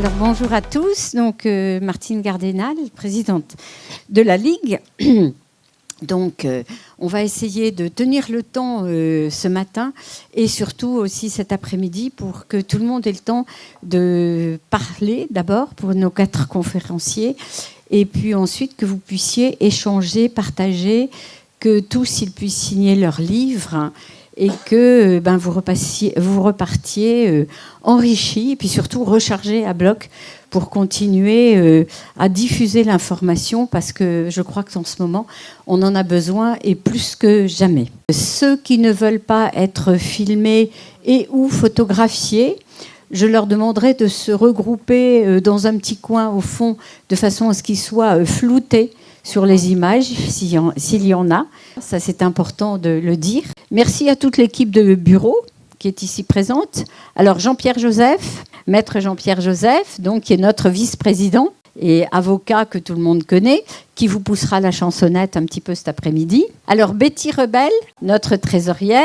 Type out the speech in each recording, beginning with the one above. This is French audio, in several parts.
Alors bonjour à tous, donc Martine Gardénal, présidente de la Ligue. Donc on va essayer de tenir le temps ce matin et surtout aussi cet après-midi pour que tout le monde ait le temps de parler d'abord pour nos 4 conférenciers et puis ensuite que vous puissiez échanger, partager, que tous ils puissent signer leurs livres et que vous repartiez enrichis et puis surtout rechargés à bloc pour continuer à diffuser l'information parce que je crois qu'en ce moment, on en a besoin et plus que jamais. Ceux qui ne veulent pas être filmés et ou photographiés, je leur demanderai de se regrouper dans un petit coin au fond de façon à ce qu'ils soient floutés sur les images, s'il y en a. Ça, c'est important de le dire. Merci à toute l'équipe de bureau qui est ici présente. Alors, Jean-Pierre Joseph, maître Jean-Pierre Joseph, donc, qui est notre vice-président et avocat que tout le monde connaît, qui vous poussera la chansonnette un petit peu cet après-midi. Alors, Betty Rebel, notre trésorière.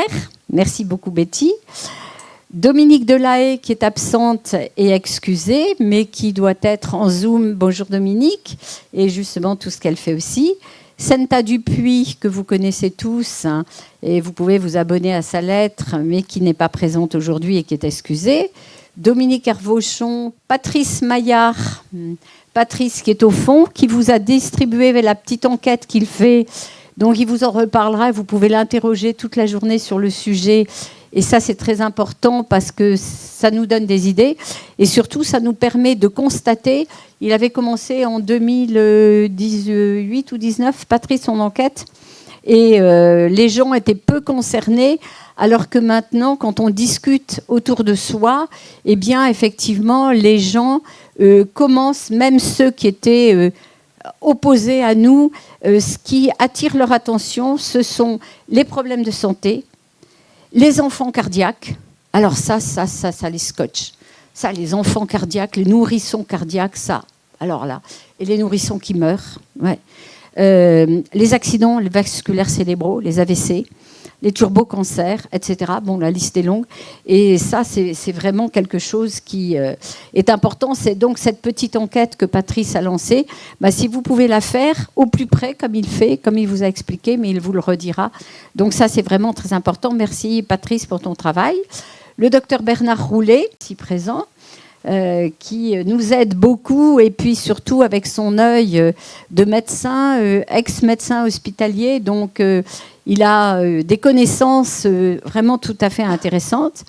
Merci beaucoup, Betty. Dominique Delahaye, qui est absente et excusée, mais qui doit être en Zoom. Bonjour Dominique, et justement tout ce qu'elle fait aussi. Senta Dupuis, que vous connaissez tous, hein, et vous pouvez vous abonner à sa lettre, mais qui n'est pas présente aujourd'hui et qui est excusée. Dominique Hervauchon, Patrice Maillard, Patrice qui est au fond, qui vous a distribué la petite enquête qu'il fait. Donc il vous en reparlera, vous pouvez l'interroger toute la journée sur le sujet. Et ça, c'est très important parce que ça nous donne des idées. Et surtout, ça nous permet de constater. Il avait commencé en 2018 ou 2019, Patrice, son enquête. Et les gens étaient peu concernés. Alors que maintenant, quand on discute autour de soi, eh bien, effectivement, les gens commencent, même ceux qui étaient opposés à nous, ce qui attire leur attention, ce sont les problèmes de santé, les enfants cardiaques. Alors ça les scotche. Ça, les enfants cardiaques, les nourrissons cardiaques, ça. Alors là, et les nourrissons qui meurent. Ouais. Les accidents les vasculaires cérébraux, les AVC, les turbocancers, etc. Bon, la liste est longue. Et ça, c'est vraiment quelque chose qui est important. C'est donc cette petite enquête que Patrice a lancée. Si vous pouvez la faire au plus près, comme il fait, comme il vous a expliqué, mais il vous le redira. Donc ça, c'est vraiment très important. Merci Patrice pour ton travail. Le docteur Bernard Roulet, ici présent, qui nous aide beaucoup et puis surtout avec son œil de médecin, ex-médecin hospitalier. Donc, il a des connaissances vraiment tout à fait intéressantes.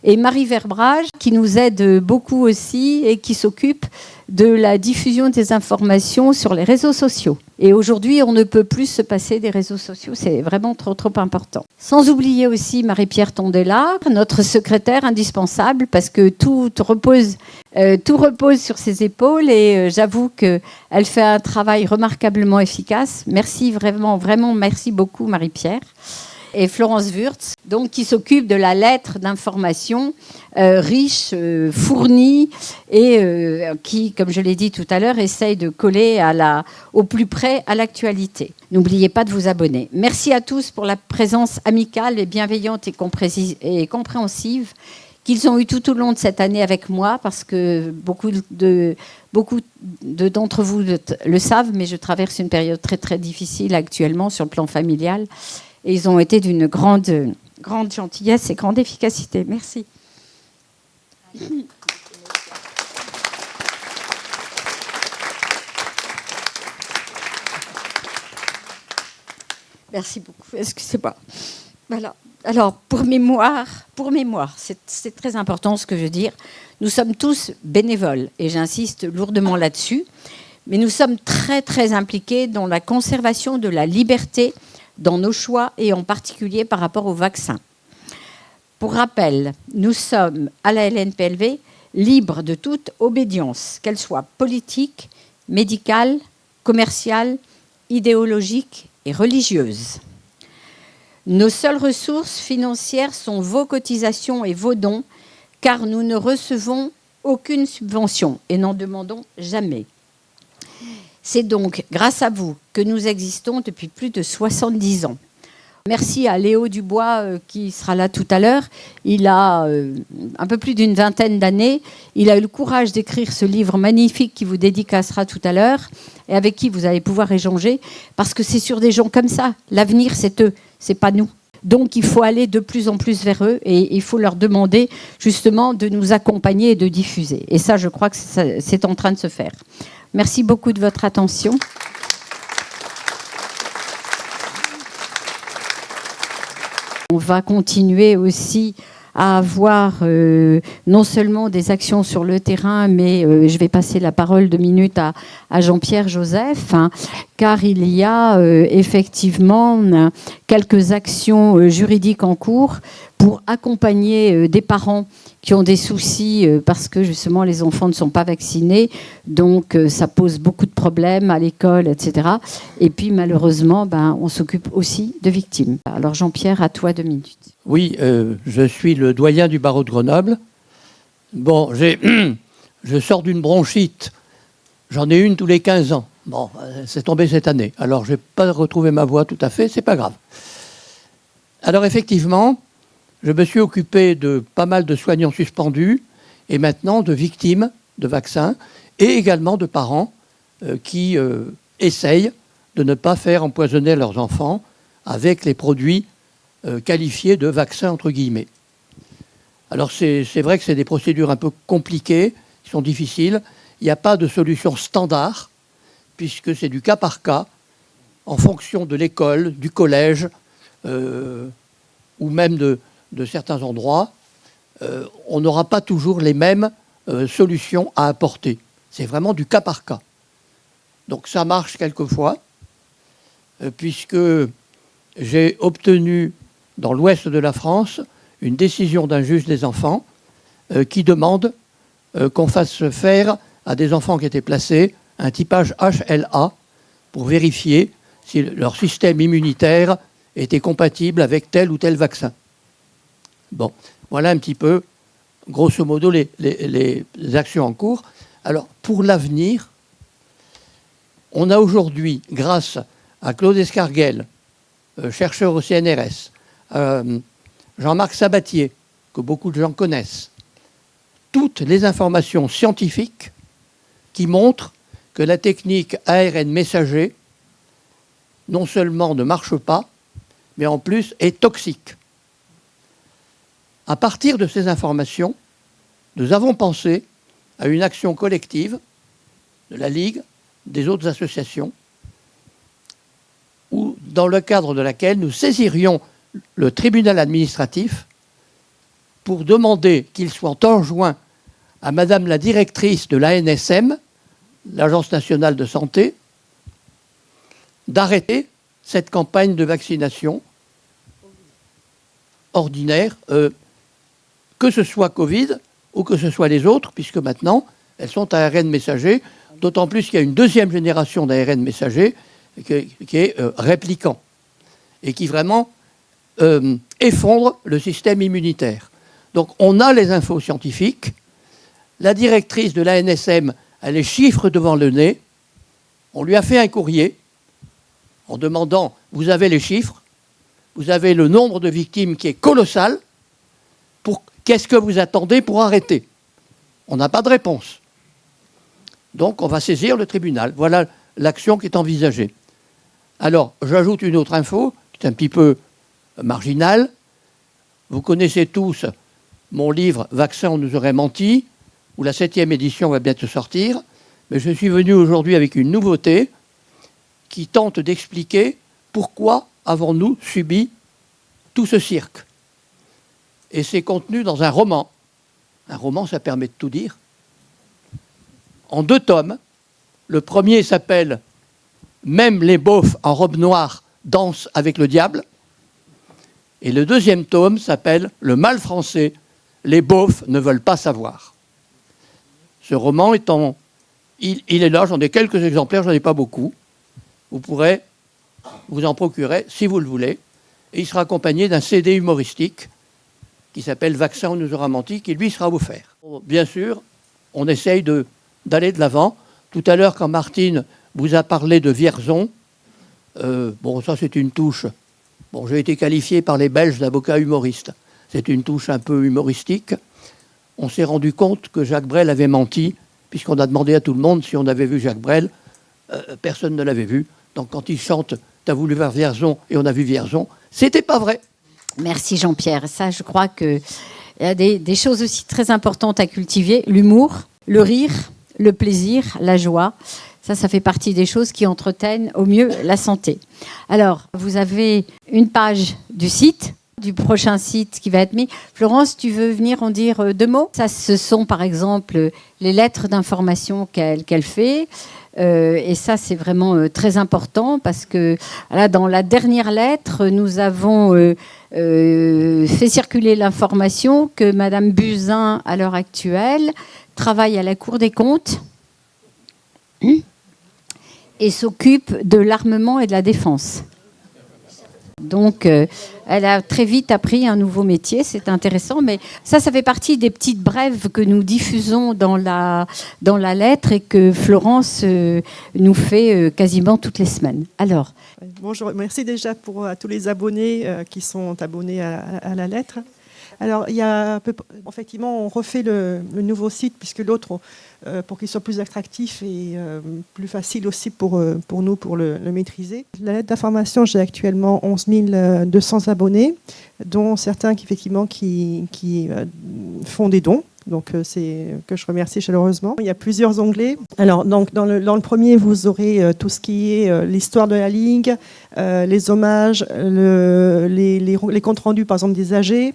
Et Marie Verbrage, qui nous aide beaucoup aussi et qui s'occupe de la diffusion des informations sur les réseaux sociaux. Et aujourd'hui, on ne peut plus se passer des réseaux sociaux, c'est vraiment trop important. Sans oublier aussi Marie-Pierre Tondela, notre secrétaire indispensable, parce que tout repose sur ses épaules et j'avoue qu'elle fait un travail remarquablement efficace. Merci vraiment merci beaucoup Marie-Pierre. Et Florence Wurtz, donc, qui s'occupe de la lettre d'information riche, fournie, et qui, comme je l'ai dit tout à l'heure, essaye de coller au plus près à l'actualité. N'oubliez pas de vous abonner. Merci à tous pour la présence amicale et bienveillante et compréhensive qu'ils ont eu tout au long de cette année avec moi, parce que beaucoup d'entre vous le savent, mais je traverse une période très, très difficile actuellement sur le plan familial. Et ils ont été d'une grande gentillesse et grande efficacité. Merci. Merci beaucoup. Excusez-moi. Voilà. Alors, pour mémoire, c'est très important ce que je veux dire. Nous sommes tous bénévoles, et j'insiste lourdement là-dessus, mais nous sommes très, très impliqués dans la conservation de la liberté dans nos choix et en particulier par rapport au vaccin. Pour rappel, nous sommes à la LNPLV libres de toute obédience, qu'elle soit politique, médicale, commerciale, idéologique et religieuse. Nos seules ressources financières sont vos cotisations et vos dons, car nous ne recevons aucune subvention et n'en demandons jamais. C'est donc grâce à vous que nous existons depuis plus de 70 ans. Merci à Léo Dubois qui sera là tout à l'heure. Il a un peu plus d'une vingtaine d'années. Il a eu le courage d'écrire ce livre magnifique qui vous dédicacera tout à l'heure et avec qui vous allez pouvoir échanger parce que c'est sur des gens comme ça. L'avenir, c'est eux, c'est pas nous. Donc il faut aller de plus en plus vers eux et il faut leur demander justement de nous accompagner et de diffuser. Et ça, je crois que c'est en train de se faire. Merci beaucoup de votre attention. On va continuer aussi à avoir non seulement des actions sur le terrain, mais je vais passer la parole 2 minutes à Jean-Pierre Joseph, hein, car il y a effectivement quelques actions juridiques en cours pour accompagner des parents qui ont des soucis parce que justement les enfants ne sont pas vaccinés, donc ça pose beaucoup de problèmes à l'école, etc. Et puis malheureusement, on s'occupe aussi de victimes. Alors Jean-Pierre, à toi 2 minutes. Oui, je suis le doyen du barreau de Grenoble. Bon, je sors d'une bronchite. J'en ai une tous les 15 ans. Bon, c'est tombé cette année. Alors, je n'ai pas retrouvé ma voix tout à fait, c'est pas grave. Alors, effectivement, je me suis occupé de pas mal de soignants suspendus et maintenant de victimes de vaccins et également de parents qui essayent de ne pas faire empoisonner leurs enfants avec les produits qualifiés de vaccins entre guillemets. Alors c'est vrai que c'est des procédures un peu compliquées, qui sont difficiles. Il n'y a pas de solution standard, puisque c'est du cas par cas, en fonction de l'école, du collège, ou même de certains endroits. On n'aura pas toujours les mêmes solutions à apporter. C'est vraiment du cas par cas. Donc ça marche quelquefois, puisque j'ai obtenu dans l'ouest de la France une décision d'un juge des enfants qui demande qu'on fasse faire à des enfants qui étaient placés un typage HLA pour vérifier si leur système immunitaire était compatible avec tel ou tel vaccin. Bon, voilà un petit peu, grosso modo, les actions en cours. Alors, pour l'avenir, on a aujourd'hui, grâce à Claude Escarguel, chercheur au CNRS, Jean-Marc Sabatier, que beaucoup de gens connaissent, toutes les informations scientifiques qui montrent que la technique ARN messager non seulement ne marche pas, mais en plus est toxique. À partir de ces informations, nous avons pensé à une action collective de la Ligue, des autres associations, dans le cadre de laquelle nous saisirions le tribunal administratif pour demander qu'il soit enjoint à Madame la directrice de l'ANSM, l'Agence nationale de santé, d'arrêter cette campagne de vaccination ordinaire, que ce soit Covid ou que ce soit les autres, puisque maintenant, elles sont à ARN messager, d'autant plus qu'il y a une deuxième génération d'ARN messager qui est répliquant et qui vraiment effondre le système immunitaire. Donc on a les infos scientifiques, la directrice de l'ANSM a les chiffres devant le nez, on lui a fait un courrier en demandant, vous avez les chiffres, vous avez le nombre de victimes qui est colossal, qu'est-ce que vous attendez pour arrêter? On n'a pas de réponse. Donc on va saisir le tribunal. Voilà l'action qui est envisagée. Alors, j'ajoute une autre info, qui est un petit peu marginale. Vous connaissez tous mon livre « Vaccin, on nous aurait menti », où la 7e édition va bientôt sortir. Mais je suis venu aujourd'hui avec une nouveauté qui tente d'expliquer pourquoi avons-nous subi tout ce cirque. Et c'est contenu dans un roman. Un roman, ça permet de tout dire. En 2 tomes. Le premier s'appelle « Même les beaufs en robe noire dansent avec le diable ». Et le 2e tome s'appelle « Le mal français, les beaufs ne veulent pas savoir ». Ce roman il est là, j'en ai quelques exemplaires, j'en ai pas beaucoup. Vous pourrez vous en procurer si vous le voulez. Et il sera accompagné d'un CD humoristique qui s'appelle « Vaccin, on nous aura menti », qui lui sera offert. Bien sûr, on essaye d'aller de l'avant. Tout à l'heure, quand Martine vous a parlé de Vierzon, bon, ça c'est une touche. Bon, j'ai été qualifié par les Belges d'avocat humoriste. C'est une touche un peu humoristique. On s'est rendu compte que Jacques Brel avait menti, puisqu'on a demandé à tout le monde si on avait vu Jacques Brel. Personne ne l'avait vu. Donc quand il chante « T'as voulu voir Vierzon et on a vu Vierzon », c'était pas vrai. Merci Jean-Pierre. Ça, je crois qu'il y a des choses aussi très importantes à cultiver. L'humour, le rire, le plaisir, la joie. Ça fait partie des choses qui entretiennent au mieux la santé. Alors, vous avez une page du site, du prochain site qui va être mis. Florence, tu veux venir en dire 2 mots? Ça, ce sont par exemple les lettres d'information qu'elle fait. Et ça, c'est vraiment très important parce que là, dans la dernière lettre, nous avons fait circuler l'information que Madame Buzyn, à l'heure actuelle, travaille à la Cour des comptes et s'occupe de l'armement et de la défense. Donc, elle a très vite appris un nouveau métier, c'est intéressant, mais ça fait partie des petites brèves que nous diffusons dans la lettre et que Florence nous fait quasiment toutes les semaines. Alors. Bonjour, merci déjà à tous les abonnés qui sont abonnés à la lettre. Alors, il y a effectivement, on refait le nouveau site puisque l'autre, pour qu'il soit plus attractif et plus facile aussi pour nous pour le maîtriser. La lettre d'information, j'ai actuellement 11 200 abonnés, dont certains qui font des dons. Donc, c'est que je remercie chaleureusement. Il y a plusieurs onglets. Alors, donc, dans le premier, vous aurez tout ce qui est l'histoire de la Ligue, les hommages, les comptes rendus, par exemple, des AG.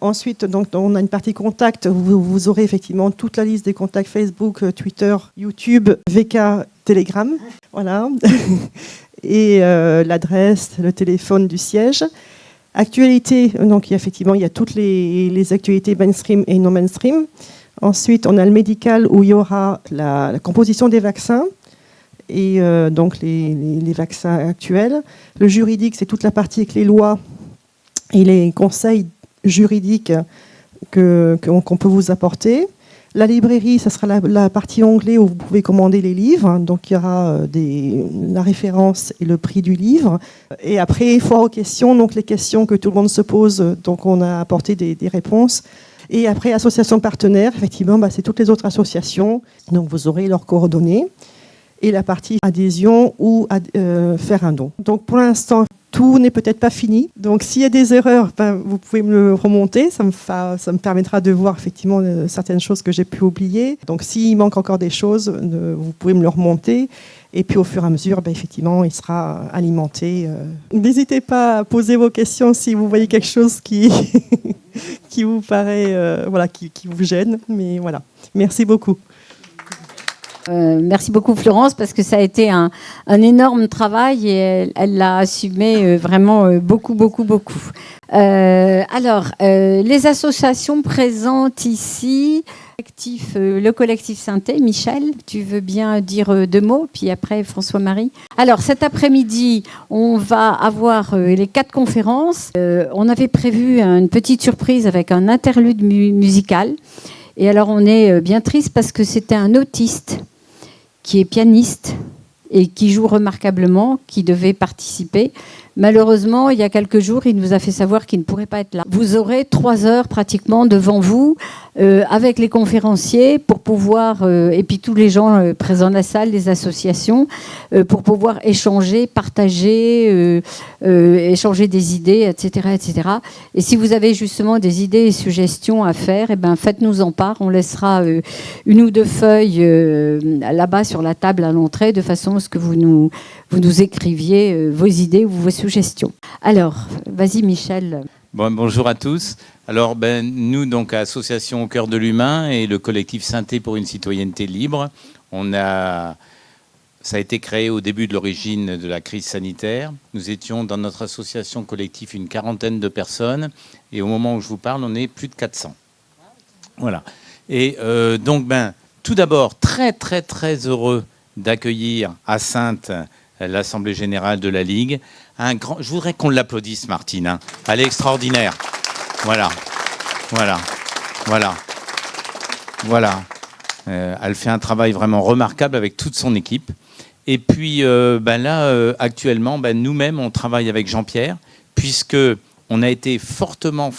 Ensuite, donc, on a une partie contact. Vous aurez effectivement toute la liste des contacts Facebook, Twitter, YouTube, VK, Telegram. Voilà. Et l'adresse, le téléphone du siège. Actualité, donc il y a toutes les actualités mainstream et non mainstream. Ensuite, on a le médical où il y aura la composition des vaccins et donc les vaccins actuels. Le juridique, c'est toute la partie avec les lois et les conseils juridiques qu'on peut vous apporter. La librairie, ça sera la partie onglet où vous pouvez commander les livres. Donc, il y aura la référence et le prix du livre. Et après, foire aux questions, donc les questions que tout le monde se pose. Donc, on a apporté des réponses. Et après, association partenaire, effectivement, c'est toutes les autres associations. Donc, vous aurez leurs coordonnées. Et la partie adhésion ou faire un don. Donc, pour l'instant, tout n'est peut-être pas fini. Donc, s'il y a des erreurs, vous pouvez me le remonter. Ça me permettra de voir effectivement certaines choses que j'ai pu oublier. Donc, s'il manque encore des choses, vous pouvez me le remonter. Et puis, au fur et à mesure, effectivement, il sera alimenté. N'hésitez pas à poser vos questions si vous voyez quelque chose qui vous paraît, qui vous gêne. Mais voilà, merci beaucoup. Merci beaucoup Florence parce que ça a été un énorme travail et elle l'a assumé vraiment beaucoup. Alors, les associations présentes ici, le collectif Synthé, Michel, tu veux bien dire 2 mots, puis après François-Marie. Alors cet après-midi, on va avoir les 4 conférences. On avait prévu une petite surprise avec un interlude musical. Et alors on est bien triste parce que c'était un autiste qui est pianiste et qui joue remarquablement, qui devait participer. Malheureusement, il y a quelques jours, il nous a fait savoir qu'il ne pourrait pas être là. Vous aurez 3 heures pratiquement devant vous avec les conférenciers pour pouvoir, et puis tous les gens présents dans la salle, les associations, pour pouvoir échanger, partager, échanger des idées, etc., etc. Et si vous avez justement des idées et suggestions à faire, faites-nous en part. On laissera 1 ou 2 feuilles là-bas sur la table à l'entrée, de façon à ce que vous nous écriviez vos idées ou vos suggestions. Alors, vas-y Michel. Bonjour à tous. Alors, nous, donc, à Association au cœur de l'humain et le collectif Synthé pour une citoyenneté libre, ça a été créé au début de l'origine de la crise sanitaire. Nous étions dans notre association collective une 40aine de personnes et au moment où je vous parle, on est plus de 400. Voilà. Et donc, tout d'abord, très, très, très heureux d'accueillir à Saintes l'Assemblée Générale de la Ligue. Je voudrais qu'on l'applaudisse, Martine. Hein. Elle est extraordinaire. Voilà. Elle fait un travail vraiment remarquable avec toute son équipe. Et puis là, actuellement, nous-mêmes, on travaille avec Jean-Pierre, puisque on a été fortement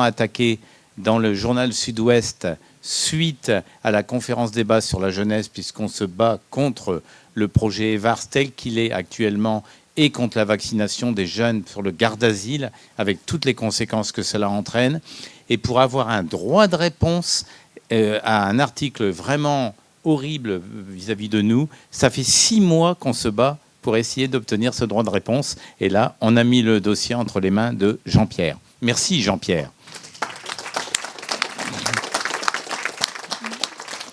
attaqué dans le journal Sud-Ouest suite à la conférence débat sur la jeunesse, puisqu'on se bat contre le projet EVARS tel qu'il est actuellement et contre la vaccination des jeunes sur le garde-asile, avec toutes les conséquences que cela entraîne. Et pour avoir un droit de réponse à un article vraiment horrible vis-à-vis de nous, ça fait 6 mois qu'on se bat pour essayer d'obtenir ce droit de réponse. Et là, on a mis le dossier entre les mains de Jean-Pierre. Merci Jean-Pierre.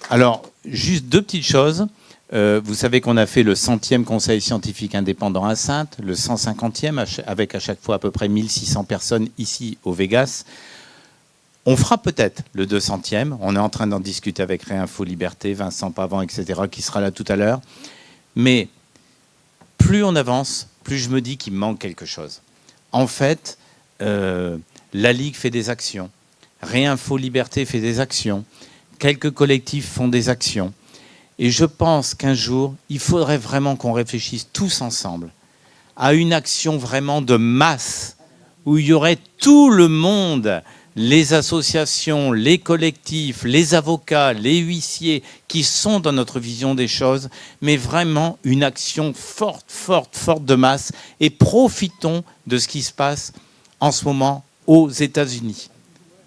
Alors, juste 2 petites choses. Vous savez qu'on a fait le 100e Conseil scientifique indépendant à Saintes, le 150e, avec à chaque fois à peu près 1600 personnes ici au Vegas. On fera peut-être le 200e. On est en train d'en discuter avec Réinfo Liberté, Vincent Pavant, etc., qui sera là tout à l'heure. Mais plus on avance, plus je me dis qu'il manque quelque chose. En fait, la Ligue fait des actions. Réinfo Liberté fait des actions. Quelques collectifs font des actions. Et je pense qu'un jour, il faudrait vraiment qu'on réfléchisse tous ensemble à une action vraiment de masse, où il y aurait tout le monde, les associations, les collectifs, les avocats, les huissiers, qui sont dans notre vision des choses, mais vraiment une action forte de masse. Et profitons de ce qui se passe en ce moment aux États-Unis.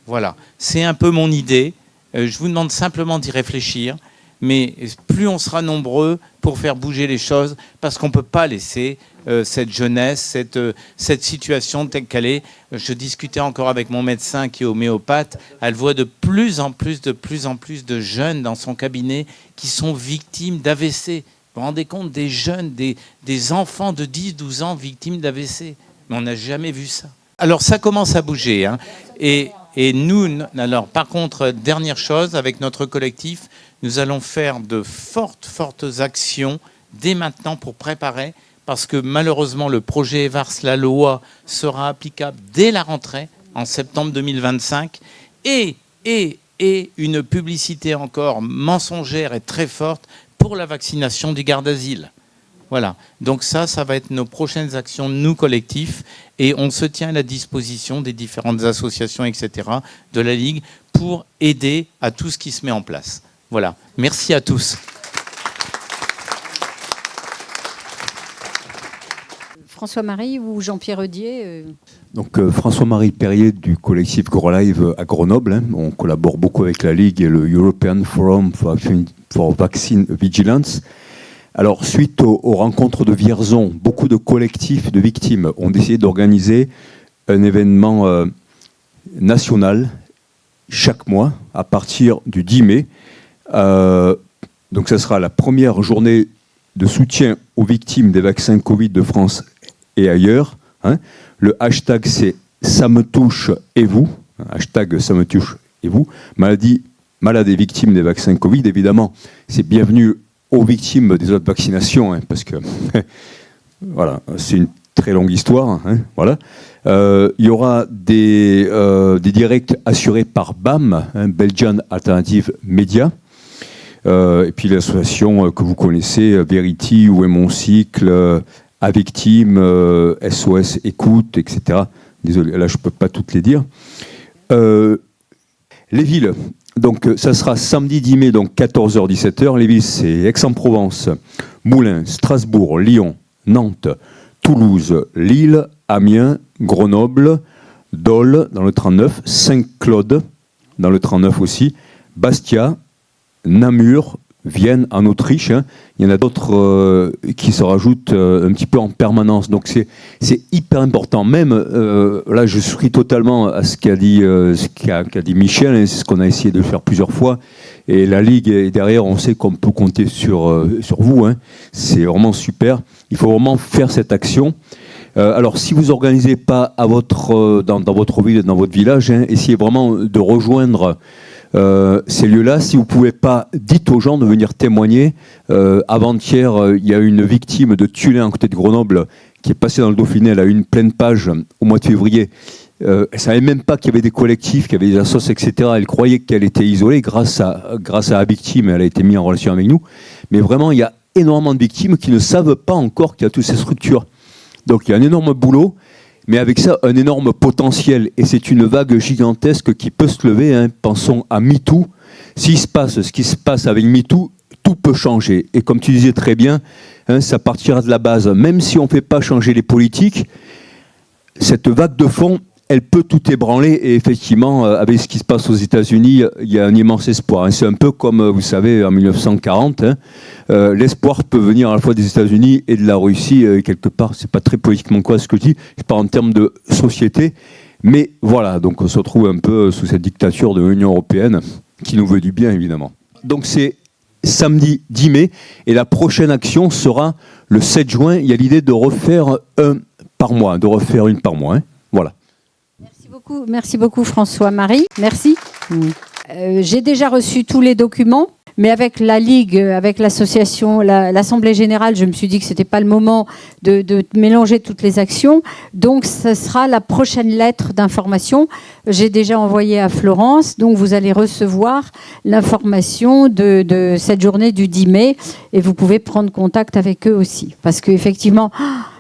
Voilà, c'est un peu mon idée. Je vous demande simplement d'y réfléchir, mais plus on sera nombreux pour faire bouger les choses, parce qu'on ne peut pas laisser cette jeunesse, cette situation telle qu'elle est. Je discutais encore avec mon médecin qui est homéopathe. Elle voit de plus en plus de jeunes dans son cabinet qui sont victimes d'AVC. Vous vous rendez compte, des jeunes, des enfants de 10-12 ans victimes d'AVC. Mais on n'a jamais vu ça. Alors ça commence à bouger, hein. Et nous, alors par contre, dernière chose, avec notre collectif, nous allons faire de fortes actions dès maintenant pour préparer, parce que malheureusement, le projet EVARS, la loi, sera applicable dès la rentrée, en septembre 2025, et une publicité encore mensongère et très forte pour la vaccination du garde-asile. Voilà, donc ça va être nos prochaines actions, nous collectifs, et on se tient à la disposition des différentes associations, etc., de la Ligue, pour aider à tout ce qui se met en place. Voilà, merci à tous. François-Marie ou Jean-Pierre Eudier Donc François-Marie Perrier du collectif GrowLive à Grenoble. Hein. On collabore beaucoup avec la Ligue et le European Forum for Vaccine Vigilance. Alors, suite aux rencontres de Vierzon, beaucoup de collectifs de victimes ont décidé d'organiser un événement national chaque mois à partir du 10 mai. Donc, ça sera la première journée de soutien aux victimes des vaccins Covid de France et ailleurs. Hein. Le hashtag, c'est « Ça me touche et vous ». Hashtag « Ça me touche et vous ». Malades et victimes des vaccins Covid, évidemment, c'est bienvenu aux victimes des autres vaccinations, hein, parce que voilà, c'est une très longue histoire. Hein, voilà. Il y aura des directs assurés par BAM, hein, Belgian Alternative Media, et puis l'association que vous connaissez, Verity, Où est mon cycle, à victime, SOS Écoute, etc. Désolé, là je ne peux pas toutes les dire. Les villes. Donc, ça sera samedi 10 mai, donc 14h-17h. Les villes, c'est Aix-en-Provence, Moulins, Strasbourg, Lyon, Nantes, Toulouse, Lille, Amiens, Grenoble, Dole, dans le 39, Saint-Claude, dans le 39 aussi, Bastia, Namur, Vienne, en Autriche. Hein. Il y en a d'autres qui se rajoutent un petit peu en permanence. Donc, c'est hyper important. Même, là, je souscris totalement à ce qu'a dit Michel. Hein. C'est ce qu'on a essayé de faire plusieurs fois. Et la Ligue est derrière. On sait qu'on peut compter sur vous. Hein. C'est vraiment super. Il faut vraiment faire cette action. Alors, si vous n'organisez pas dans votre ville, dans votre village, hein, essayez vraiment de rejoindre ces lieux-là. Si vous ne pouvez pas, dites aux gens de venir témoigner. Avant-hier, il y a une victime de Tullin, à côté de Grenoble, qui est passée dans le Dauphiné. Elle a eu une pleine page au mois de février. Elle ne savait même pas qu'il y avait des collectifs, qu'il y avait des assos, etc. Elle croyait qu'elle était isolée. Grâce à la victime, elle a été mise en relation avec nous. Mais vraiment, il y a énormément de victimes qui ne savent pas encore qu'il y a toutes ces structures. Donc, il y a un énorme boulot. mais avec ça, un énorme potentiel. Et c'est une vague gigantesque qui peut se lever. Hein. Pensons à MeToo. S'il se passe ce qui se passe avec MeToo, tout peut changer. Et comme tu disais très bien, hein, ça partira de la base. Même si on ne fait pas changer les politiques, cette vague de fond, elle peut tout ébranler. Et effectivement, avec ce qui se passe aux États-Unis, il y a un immense espoir. Hein. C'est un peu comme, vous savez, en 1940, hein, l'espoir peut venir à la fois des États-Unis et de la Russie. Quelque part, c'est pas très politiquement quoi ce que je dis. Je parle en termes de société. Mais voilà, donc on se retrouve un peu sous cette dictature de l'Union européenne qui nous veut du bien, évidemment. Donc c'est samedi 10 mai et la prochaine action sera le 7 juin. Il y a l'idée de refaire un par mois, de refaire une par mois. Hein. Voilà. Merci beaucoup François-Marie. Merci. J'ai déjà reçu tous les documents. Mais avec la Ligue, avec l'association, l'Assemblée Générale, je me suis dit que ce n'était pas le moment de mélanger toutes les actions. Donc, ce sera la prochaine lettre d'information. J'ai déjà envoyé à Florence. Donc, vous allez recevoir l'information de cette journée du 10 mai. Et vous pouvez prendre contact avec eux aussi. Parce qu'effectivement...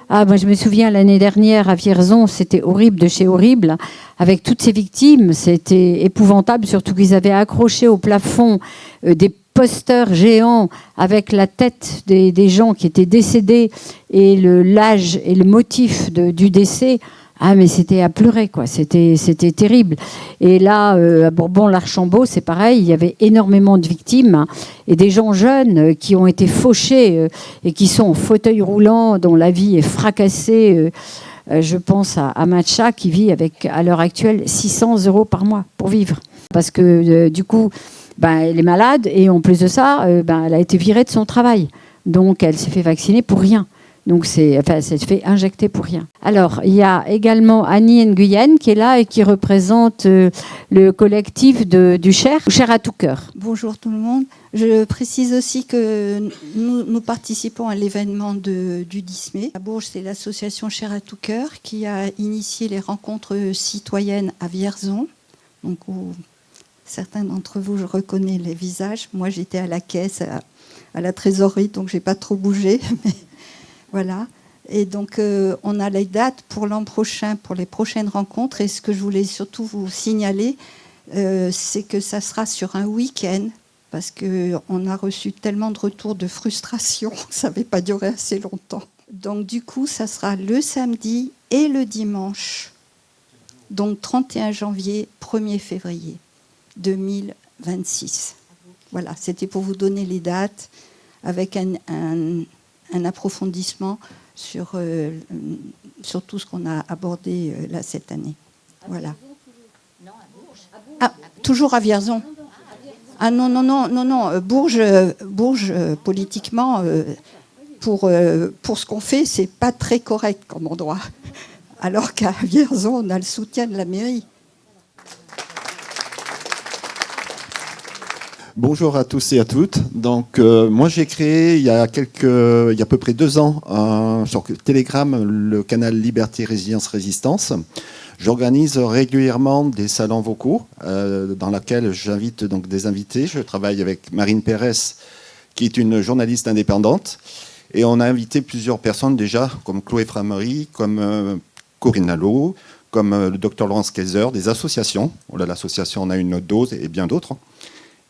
moi, je me souviens, l'année dernière, à Vierzon, c'était horrible de chez horrible. Avec toutes ces victimes, c'était épouvantable, surtout qu'ils avaient accroché au plafond des posters géants avec la tête des gens qui étaient décédés et l'âge et le motif du décès. Ah, mais c'était à pleurer, quoi. C'était terrible. Et là, à Bourbon-l'Archambault, c'est pareil. Il y avait énormément de victimes hein, et des gens jeunes qui ont été fauchés et qui sont en fauteuil roulant, dont la vie est fracassée. Je pense à Matcha qui vit avec, à l'heure actuelle, 600 € par mois pour vivre. Parce que, du coup, elle est malade et en plus de ça, elle a été virée de son travail. Donc, elle s'est fait vacciner pour rien. Donc, elle s'est fait injecter pour rien. Alors, il y a également Annie Nguyen qui est là et qui représente le collectif du Cher à tout cœur. Bonjour tout le monde. Je précise aussi que nous participons à l'événement du 10 mai. À Bourges, c'est l'association Cher à tout cœur qui a initié les rencontres citoyennes à Vierzon. Donc, où certains d'entre vous, je reconnais les visages. Moi, j'étais à la caisse, à la trésorerie, donc je n'ai pas trop bougé. Mais voilà. Et donc, on a les dates pour l'an prochain, pour les prochaines rencontres. Et ce que je voulais surtout vous signaler, c'est que ça sera sur un week-end, parce qu'on a reçu tellement de retours de frustration que ça ne va pas durer assez longtemps. Donc, du coup, ça sera le samedi et le dimanche. Donc, 31 janvier, 1er février 2026. Voilà, c'était pour vous donner les dates avec un approfondissement sur tout ce qu'on a abordé là cette année. Voilà. Ah, toujours à Vierzon. Ah non. Bourges politiquement, pour ce qu'on fait, c'est pas très correct comme endroit. Alors qu'à Vierzon, on a le soutien de la mairie. Bonjour à tous et à toutes. Donc, moi, j'ai créé il y a à peu près 2 ans sur Telegram le canal Liberté, Résilience, Résistance. J'organise régulièrement des salons vocaux dans lesquels j'invite donc des invités. Je travaille avec Marine Pérez, qui est une journaliste indépendante, et on a invité plusieurs personnes déjà, comme Chloé Framery, comme Corinne Lalo, comme le docteur Laurence Kaiser, des associations. L'association On a une dose et bien d'autres.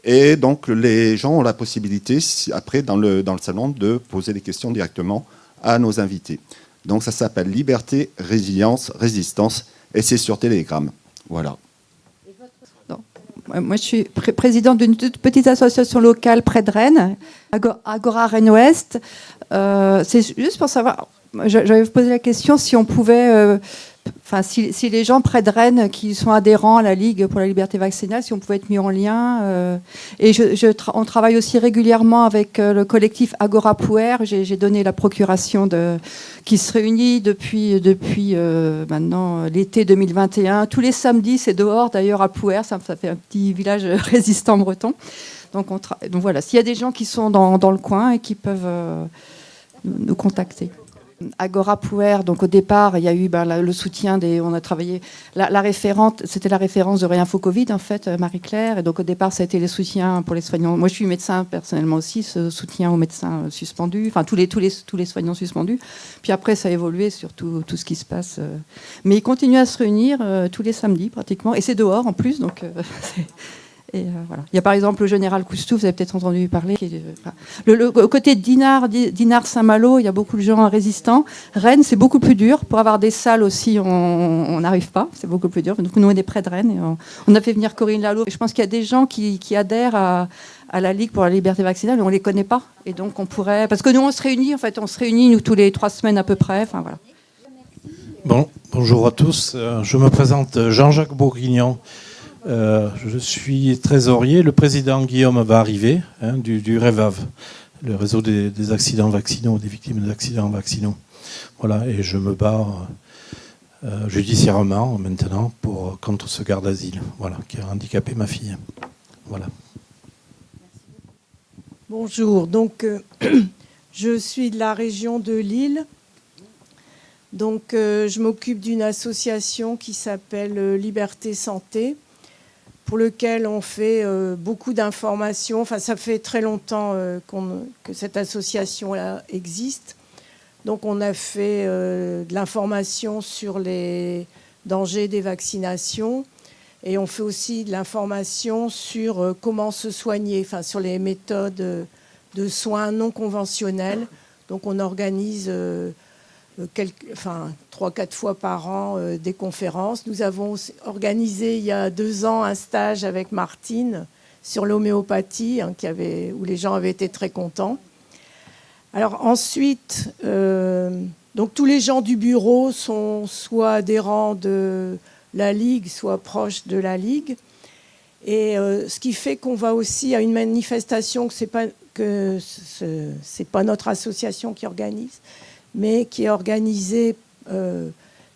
Et donc, les gens ont la possibilité, après, dans le salon, de poser des questions directement à nos invités. Donc, ça s'appelle Liberté, Résilience, Résistance, et c'est sur Telegram. Voilà. Moi, je suis présidente d'une toute petite association locale près de Rennes, Agora Rennes-Ouest. C'est juste pour savoir, j'avais posé la question si on pouvait... si les gens près de Rennes qui sont adhérents à la Ligue pour la liberté vaccinale, si on pouvait être mis en lien. Et on travaille aussi régulièrement avec le collectif Agora Pouer. J'ai donné la procuration qui se réunit depuis maintenant l'été 2021. Tous les samedis, c'est dehors d'ailleurs à Pouer. Ça fait un petit village résistant breton. Donc voilà, s'il y a des gens qui sont dans le coin et qui peuvent nous contacter. Agora Puer, donc au départ, il y a eu le soutien on a travaillé, la référente, c'était la référence de Réinfo Covid, en fait, Marie-Claire, et donc au départ, ça a été les soutiens pour les soignants. Moi, je suis médecin personnellement aussi, ce soutien aux médecins suspendus, enfin tous les soignants suspendus. Puis après, ça a évolué sur tout ce qui se passe. Mais ils continuent à se réunir tous les samedis, pratiquement, et c'est dehors en plus, donc... Et voilà. Il y a par exemple le général Coustou, vous avez peut-être entendu parler. Le côté de Dinard Saint-Malo, il y a beaucoup de gens résistants. Rennes, c'est beaucoup plus dur. Pour avoir des salles aussi, on n'arrive pas. C'est beaucoup plus dur. Donc nous, on est près de Rennes. Et on a fait venir Corinne Lalo. Et je pense qu'il y a des gens qui adhèrent à la Ligue pour la liberté vaccinale, mais on ne les connaît pas. Et donc on pourrait... Parce que nous, on se réunit, nous, tous les 3 semaines à peu près. Enfin, voilà. Bon, bonjour à tous. Je me présente Jean-Jacques Bourguignon. Je suis trésorier. Le président Guillaume va arriver, du REVAV, le réseau des accidents vaccinaux, des victimes d'accidents vaccinaux. Voilà, et je me bats judiciairement maintenant contre ce garde d'asile, voilà, qui a handicapé ma fille. Voilà. Bonjour, donc je suis de la région de Lille. Donc je m'occupe d'une association qui s'appelle Liberté Santé, pour lequel on fait beaucoup d'informations. Enfin, ça fait très longtemps que cette association-là existe. Donc, on a fait de l'information sur les dangers des vaccinations et on fait aussi de l'information sur comment se soigner, enfin, sur les méthodes de soins non conventionnels. Donc, on organise 3-4 fois par an des conférences. Nous avons organisé il y a 2 ans un stage avec Martine sur l'homéopathie, où les gens avaient été très contents. Alors ensuite, donc tous les gens du bureau sont soit adhérents de la Ligue, soit proches de la Ligue. Et ce qui fait qu'on va aussi à une manifestation que c'est pas notre association qui organise, mais qui est organisée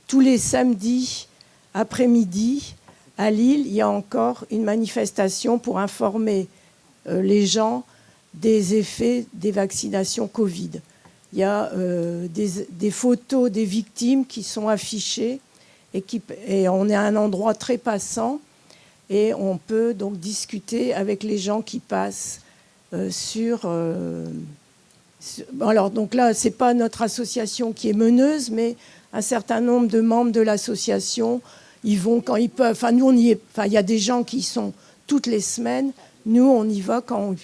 tous les samedis après-midi à Lille. Il y a encore une manifestation pour informer les gens des effets des vaccinations Covid. Il y a des photos des victimes qui sont affichées et on est à un endroit très passant et on peut donc discuter avec les gens qui passent alors, donc là, ce n'est pas notre association qui est meneuse, mais un certain nombre de membres de l'association, ils vont quand ils peuvent. Enfin, nous, on y est. Enfin, il y a des gens qui y sont toutes les semaines. Nous, on y va quand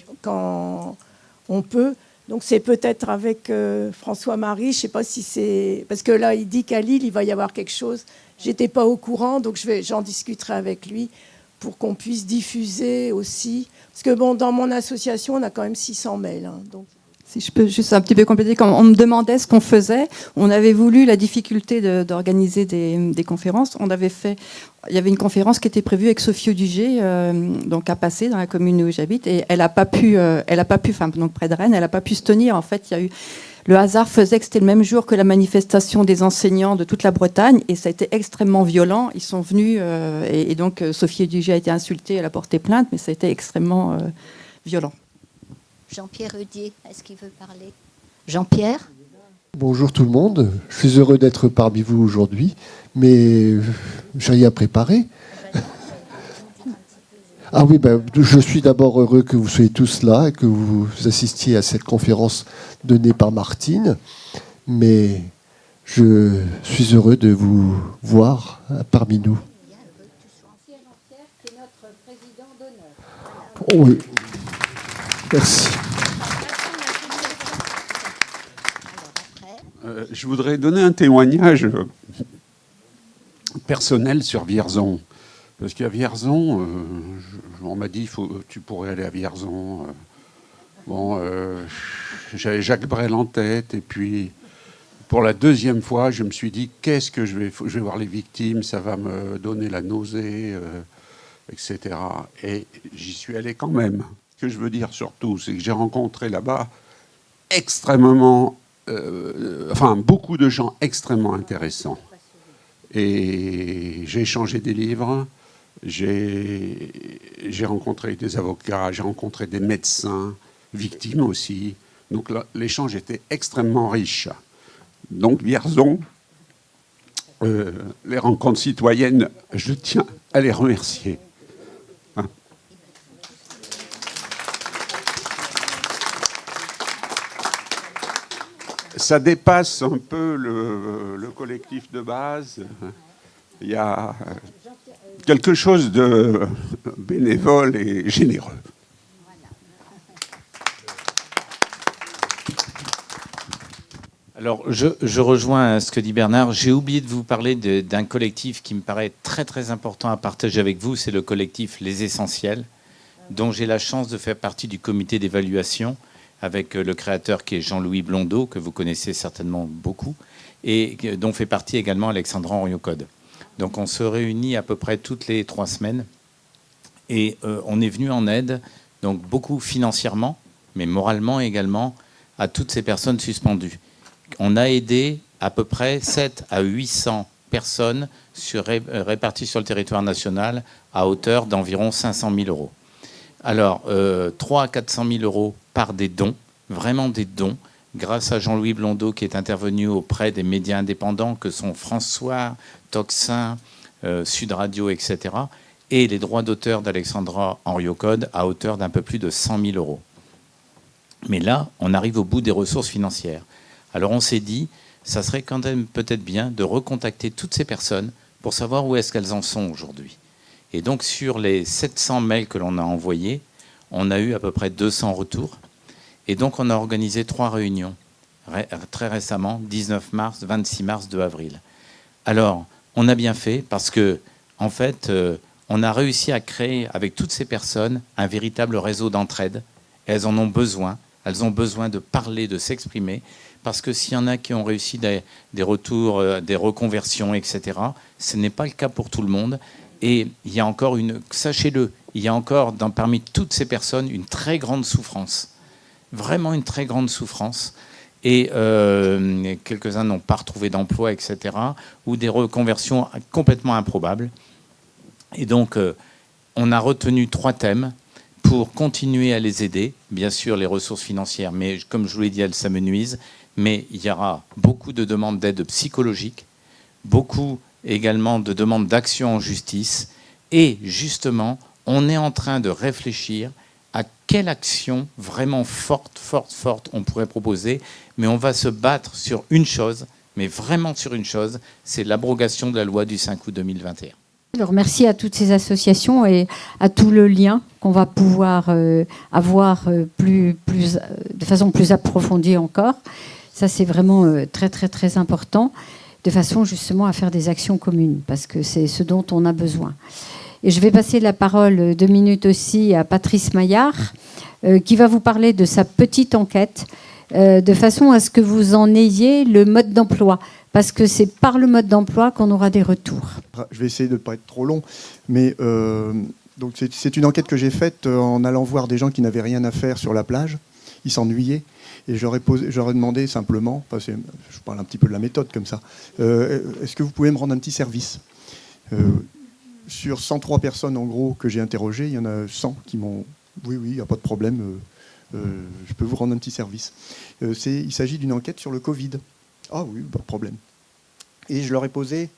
on peut. Donc, c'est peut-être avec François-Marie. Je ne sais pas si c'est... Parce que là, il dit qu'à Lille, il va y avoir quelque chose. Je n'étais pas au courant, donc j'en discuterai avec lui pour qu'on puisse diffuser aussi. Parce que, bon, dans mon association, on a quand même 600 mails. Donc... Si je peux juste un petit peu compléter, quand on me demandait ce qu'on faisait, on avait voulu la difficulté d'organiser des conférences. Il y avait une conférence qui était prévue avec Sophie Audugé, donc à Passé, dans la commune où j'habite, et elle n'a pas pu, enfin donc près de Rennes, elle n'a pas pu se tenir. En fait, le hasard faisait que c'était le même jour que la manifestation des enseignants de toute la Bretagne, et ça a été extrêmement violent. Ils sont venus, et donc Sophie Audugé a été insultée, elle a porté plainte, mais ça a été extrêmement violent. Jean-Pierre Eudier, est-ce qu'il veut parler? Jean-Pierre? Bonjour tout le monde, je suis heureux d'être parmi vous aujourd'hui, mais j'ai rien préparé. Ah oui, je suis d'abord heureux que vous soyez tous là et que vous assistiez à cette conférence donnée par Martine, mais je suis heureux de vous voir parmi nous. Oui. Merci. Je voudrais donner un témoignage personnel sur Vierzon. Parce qu'à Vierzon, on m'a dit tu pourrais aller à Vierzon. J'avais Jacques Brel en tête. Et puis, pour la 2e fois, je me suis dit qu'est-ce que je vais voir les victimes, ça va me donner la nausée, etc. Et j'y suis allé quand même. Ce que je veux dire surtout, c'est que j'ai rencontré là-bas beaucoup de gens extrêmement intéressants. Et j'ai échangé des livres, j'ai rencontré des avocats, j'ai rencontré des médecins, victimes aussi. Donc l'échange était extrêmement riche. Donc Vierzon, les rencontres citoyennes, je tiens à les remercier. Hein. Ça dépasse un peu le collectif de base. Il y a quelque chose de bénévole et généreux. Alors, je rejoins ce que dit Bernard. J'ai oublié de vous parler d'un collectif qui me paraît très très important à partager avec vous. C'est le collectif Les Essentiels, dont j'ai la chance de faire partie du comité d'évaluation avec le créateur qui est Jean-Louis Blondeau, que vous connaissez certainement beaucoup, et dont fait partie également Alexandra Henriot-Code. Donc on se réunit à peu près toutes les 3 semaines et on est venu en aide, donc beaucoup financièrement, mais moralement également, à toutes ces personnes suspendues. On a aidé à peu près 700 à 800 personnes réparties sur le territoire national à hauteur d'environ 500 000 euros. Alors, 300 à 400 000 euros par des dons, vraiment des dons, grâce à Jean-Louis Blondeau qui est intervenu auprès des médias indépendants que sont François, Toxin, Sud Radio, etc. et les droits d'auteur d'Alexandra Henriot-Code à hauteur d'un peu plus de 100 000 euros. Mais là, on arrive au bout des ressources financières. Alors on s'est dit, ça serait quand même peut-être bien de recontacter toutes ces personnes pour savoir où est-ce qu'elles en sont aujourd'hui. Et donc sur les 700 mails que l'on a envoyés, on a eu à peu près 200 retours. Et donc on a organisé 3 réunions, très récemment, 19 mars, 26 mars, 2 avril. Alors, on a bien fait parce que, en fait, on a réussi à créer avec toutes ces personnes un véritable réseau d'entraide. Elles en ont besoin. Elles ont besoin de parler, de s'exprimer. Parce que s'il y en a qui ont réussi des retours, des reconversions, etc., ce n'est pas le cas pour tout le monde. Et il y a encore sachez-le, il y a encore parmi toutes ces personnes une très grande souffrance. Vraiment une très grande souffrance. Et quelques-uns n'ont pas retrouvé d'emploi, etc., ou des reconversions complètement improbables. Et donc, on a retenu 3 thèmes pour continuer à les aider. Bien sûr, les ressources financières, mais comme je vous l'ai dit, elles s'amenuisent. Mais il y aura beaucoup de demandes d'aide psychologique, beaucoup également de demandes d'action en justice. Et justement, on est en train de réfléchir à quelle action vraiment forte on pourrait proposer. Mais on va se battre sur une chose, mais vraiment sur une chose, c'est l'abrogation de la loi du 5 août 2021. Alors, merci à toutes ces associations et à tout le lien qu'on va pouvoir avoir de façon plus approfondie encore. Ça, c'est vraiment très, très, très important, de façon justement à faire des actions communes, parce que c'est ce dont on a besoin. Et je vais passer la parole 2 minutes aussi à Patrice Maillard, qui va vous parler de sa petite enquête, de façon à ce que vous en ayez le mode d'emploi, parce que c'est par le mode d'emploi qu'on aura des retours. Je vais essayer de ne pas être trop long, mais donc c'est une enquête que j'ai faite en allant voir des gens qui n'avaient rien à faire sur la plage. Ils s'ennuyaient. Et j'aurais demandé simplement, parce que je parle un petit peu de la méthode comme ça, est-ce que vous pouvez me rendre un petit service ? Sur 103 personnes en gros que j'ai interrogées, il y en a 100 qui m'ont oui, il n'y a pas de problème, je peux vous rendre un petit service. Il s'agit d'une enquête sur le Covid. Ah oui, pas de problème. Et je leur ai posé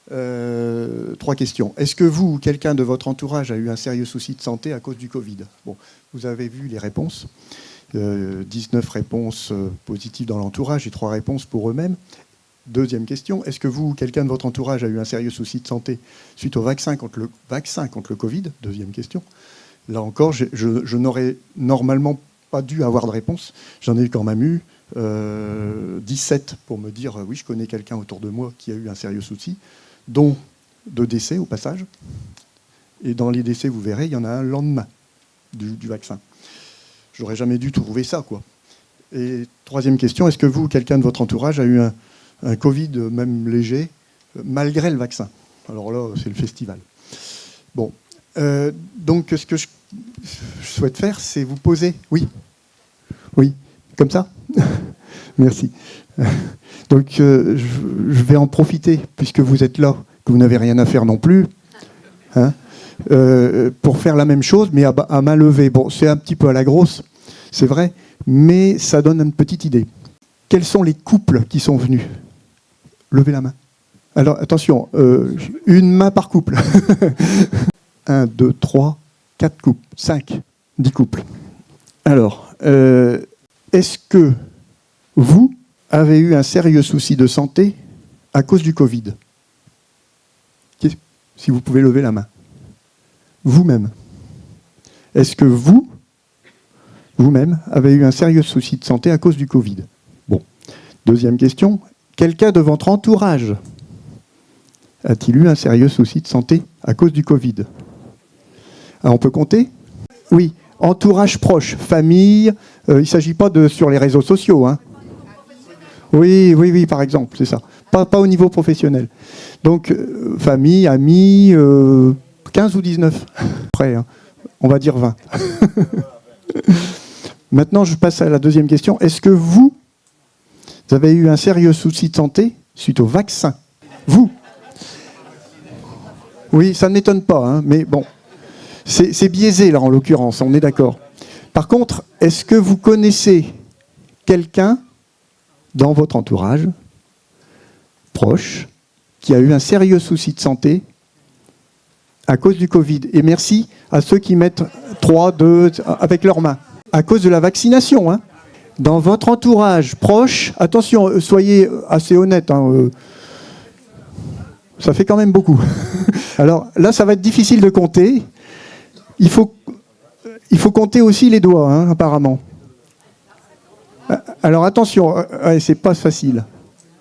3 questions. Est-ce que vous ou quelqu'un de votre entourage a eu un sérieux souci de santé à cause du Covid ? Bon, vous avez vu les réponses. 19 réponses positives dans l'entourage et 3 réponses pour eux-mêmes. Deuxième question, est-ce que vous ou quelqu'un de votre entourage a eu un sérieux souci de santé suite au vaccin contre le Covid ? Deuxième question. Là encore, je n'aurais normalement pas dû avoir de réponse. J'en ai quand même eu 17 pour me dire oui, je connais quelqu'un autour de moi qui a eu un sérieux souci, dont 2 décès au passage. Et dans les décès, vous verrez, il y en a un le lendemain du vaccin. J'aurais jamais dû trouver ça, quoi. Et 3e question, est-ce que vous ou quelqu'un de votre entourage a eu un Covid, même léger, malgré le vaccin ? Alors là, c'est le festival. Bon. Donc, ce que je souhaite faire, c'est vous poser... Oui. Oui. Comme ça ? Merci. Donc, je vais en profiter, puisque vous êtes là, que vous n'avez rien à faire non plus. Hein ? Pour faire la même chose, mais à main levée. Bon, c'est un petit peu à la grosse, c'est vrai, mais ça donne une petite idée. Quels sont les couples qui sont venus ? Levez la main. Alors, attention, une main par couple. 1, 2, 3, 4 couples, 5, 10 couples. Alors, est-ce que vous avez eu un sérieux souci de santé à cause du Covid? Si vous pouvez lever la main. Vous-même. Est-ce que vous-même, avez eu un sérieux souci de santé à cause du Covid? Bon. Deuxième question. Quelqu'un de votre entourage a-t-il eu un sérieux souci de santé à cause du Covid? Alors, on peut compter? Oui. Entourage proche, famille. Il ne s'agit pas de sur les réseaux sociaux. Hein. Oui, par exemple, c'est ça. Pas au niveau professionnel. Donc, famille, amis, 15 ou 19. Après, hein. On va dire 20. Maintenant, je passe à la deuxième question. Est-ce que vous avez eu un sérieux souci de santé suite au vaccin? Vous? Oui, ça ne m'étonne pas, hein, mais bon. C'est biaisé, là, en l'occurrence, on est d'accord. Par contre, est-ce que vous connaissez quelqu'un dans votre entourage, proche, qui a eu un sérieux souci de santé à cause du Covid? Et merci à ceux qui mettent 3, 2 avec leurs mains. À cause de la vaccination. Hein. Dans votre entourage proche, attention, soyez assez honnête. Hein, ça fait quand même beaucoup. Alors là, ça va être difficile de compter. Il faut compter aussi les doigts, hein, apparemment. Alors attention, c'est pas facile.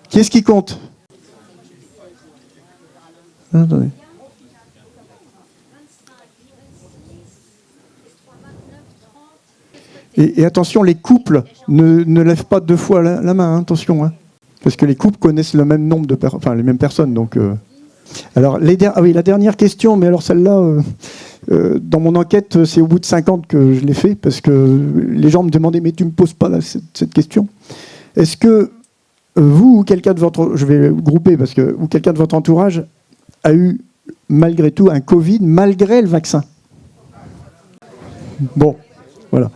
Qui est-ce qui compte? Attendez. Et attention, les couples ne lèvent pas 2 fois la main, hein, attention. Hein, parce que les couples connaissent le même nombre les mêmes personnes. Donc, alors, la dernière question, mais alors celle-là, dans mon enquête, c'est au bout de 50 que je l'ai fait, parce que les gens me demandaient, mais tu ne me poses pas cette question. Est-ce que vous ou quelqu'un de votre... Je vais grouper, parce que ou quelqu'un de votre entourage a eu, malgré tout, un Covid, malgré le vaccin? Bon, voilà.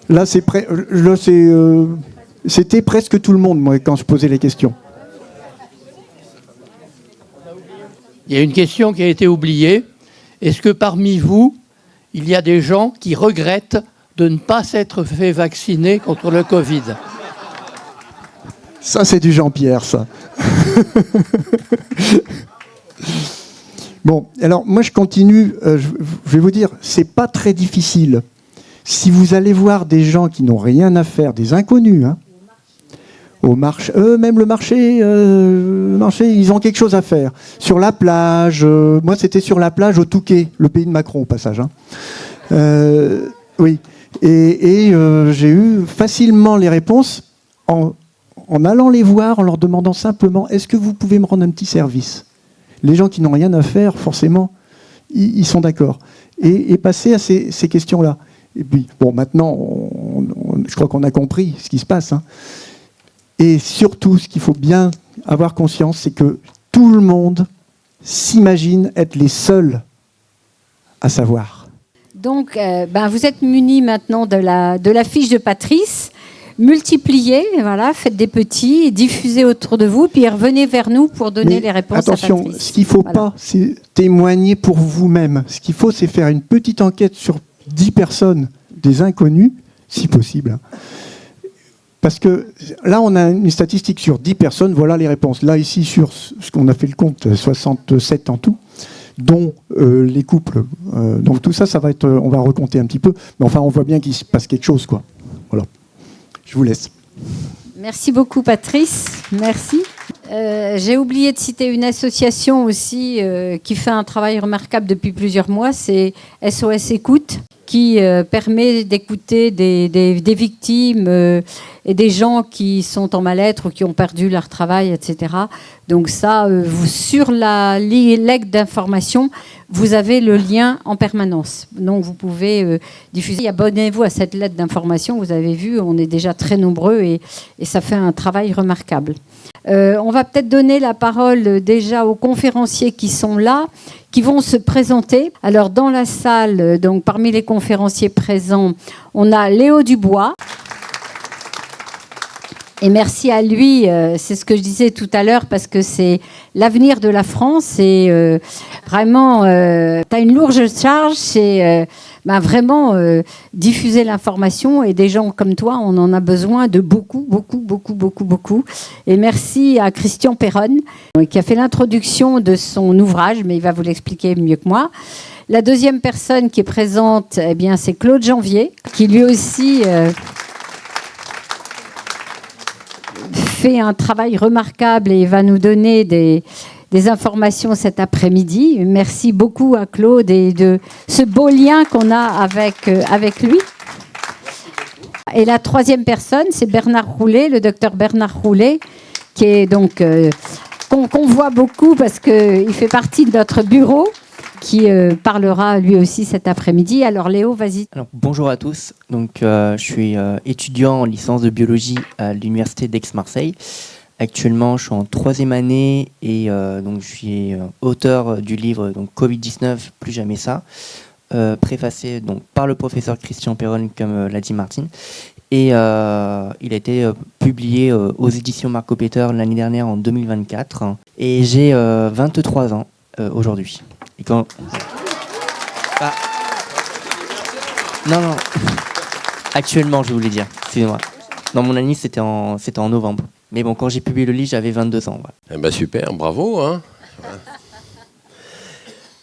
Là, c'était presque tout le monde, moi, quand je posais les questions. Il y a une question qui a été oubliée. Est-ce que parmi vous, il y a des gens qui regrettent de ne pas s'être fait vacciner contre le Covid? Ça, c'est du Jean-Pierre, ça. Bon, alors, moi, je continue. Je vais vous dire, c'est pas très difficile. Si vous allez voir des gens qui n'ont rien à faire, des inconnus, hein, au marché, même le marché, ils ont quelque chose à faire. Sur la plage, moi c'était sur la plage au Touquet, le pays de Macron au passage. Hein. Oui, et j'ai eu facilement les réponses en allant les voir, en leur demandant simplement, est-ce que vous pouvez me rendre un petit service? Les gens qui n'ont rien à faire, forcément, ils sont d'accord. Et passer à ces questions-là. Et puis, bon, maintenant, je crois qu'on a compris ce qui se passe. Hein. Et surtout, ce qu'il faut bien avoir conscience, c'est que tout le monde s'imagine être les seuls à savoir. Donc, vous êtes munis maintenant de la fiche de Patrice. Multipliez, voilà, faites des petits, diffusez autour de vous, puis revenez vers nous pour donner les réponses attention, à Patrice. Ce qu'il ne faut pas, c'est témoigner pour vous-même. Ce qu'il faut, c'est faire une petite enquête sur 10 personnes, des inconnus, si possible. Parce que là, on a une statistique sur 10 personnes, voilà les réponses. Là, ici, sur ce qu'on a fait le compte, 67 en tout, dont les couples. Donc tout ça, ça va être, on va recompter un petit peu. Mais enfin, on voit bien qu'il se passe quelque chose, quoi. Voilà. Je vous laisse. Merci beaucoup, Patrice. Merci. J'ai oublié de citer une association aussi qui fait un travail remarquable depuis plusieurs mois, c'est SOS Écoute, qui permet d'écouter des victimes et des gens qui sont en mal-être ou qui ont perdu leur travail, etc. Donc ça, sur la lettre d'information, vous avez le lien en permanence. Donc vous pouvez diffuser. Abonnez-vous à cette lettre d'information. Vous avez vu, on est déjà très nombreux et ça fait un travail remarquable. On va peut-être donner la parole déjà aux conférenciers qui sont là, qui vont se présenter. Alors dans la salle, donc parmi les conférenciers présents, on a Léo Dubois. Et merci à lui, c'est ce que je disais tout à l'heure, parce que c'est l'avenir de la France. Et vraiment, tu as une lourde charge, c'est vraiment diffuser l'information. Et des gens comme toi, on en a besoin de beaucoup, beaucoup, beaucoup, beaucoup, beaucoup. Et merci à Christian Perron, qui a fait l'introduction de son ouvrage, mais il va vous l'expliquer mieux que moi. La deuxième personne qui est présente, eh bien, c'est Claude Janvier, qui lui aussi... fait un travail remarquable et va nous donner des informations cet après-midi. Merci beaucoup à Claude et de ce beau lien qu'on a avec lui. Et la troisième personne, c'est Bernard Roulet, le docteur Bernard Roulet, qui est donc qu'on voit beaucoup parce qu'il fait partie de notre bureau, qui parlera lui aussi cet après-midi. Alors Léo, vas-y. Alors, bonjour à tous. Donc, je suis étudiant en licence de biologie à l'université d'Aix-Marseille. Actuellement, je suis en 3e année et donc je suis auteur du livre donc, Covid-19, plus jamais ça, préfacé donc, par le professeur Christian Perron, comme l'a dit Martine. Et il a été publié aux éditions Marco Peter l'année dernière en 2024. Et j'ai 23 ans aujourd'hui. Et quand... Non. Actuellement, je voulais dire. Excusez-moi. Dans mon année, c'était en novembre. Mais bon, quand j'ai publié le livre, j'avais 22 ans. Eh ben super, bravo. Hein.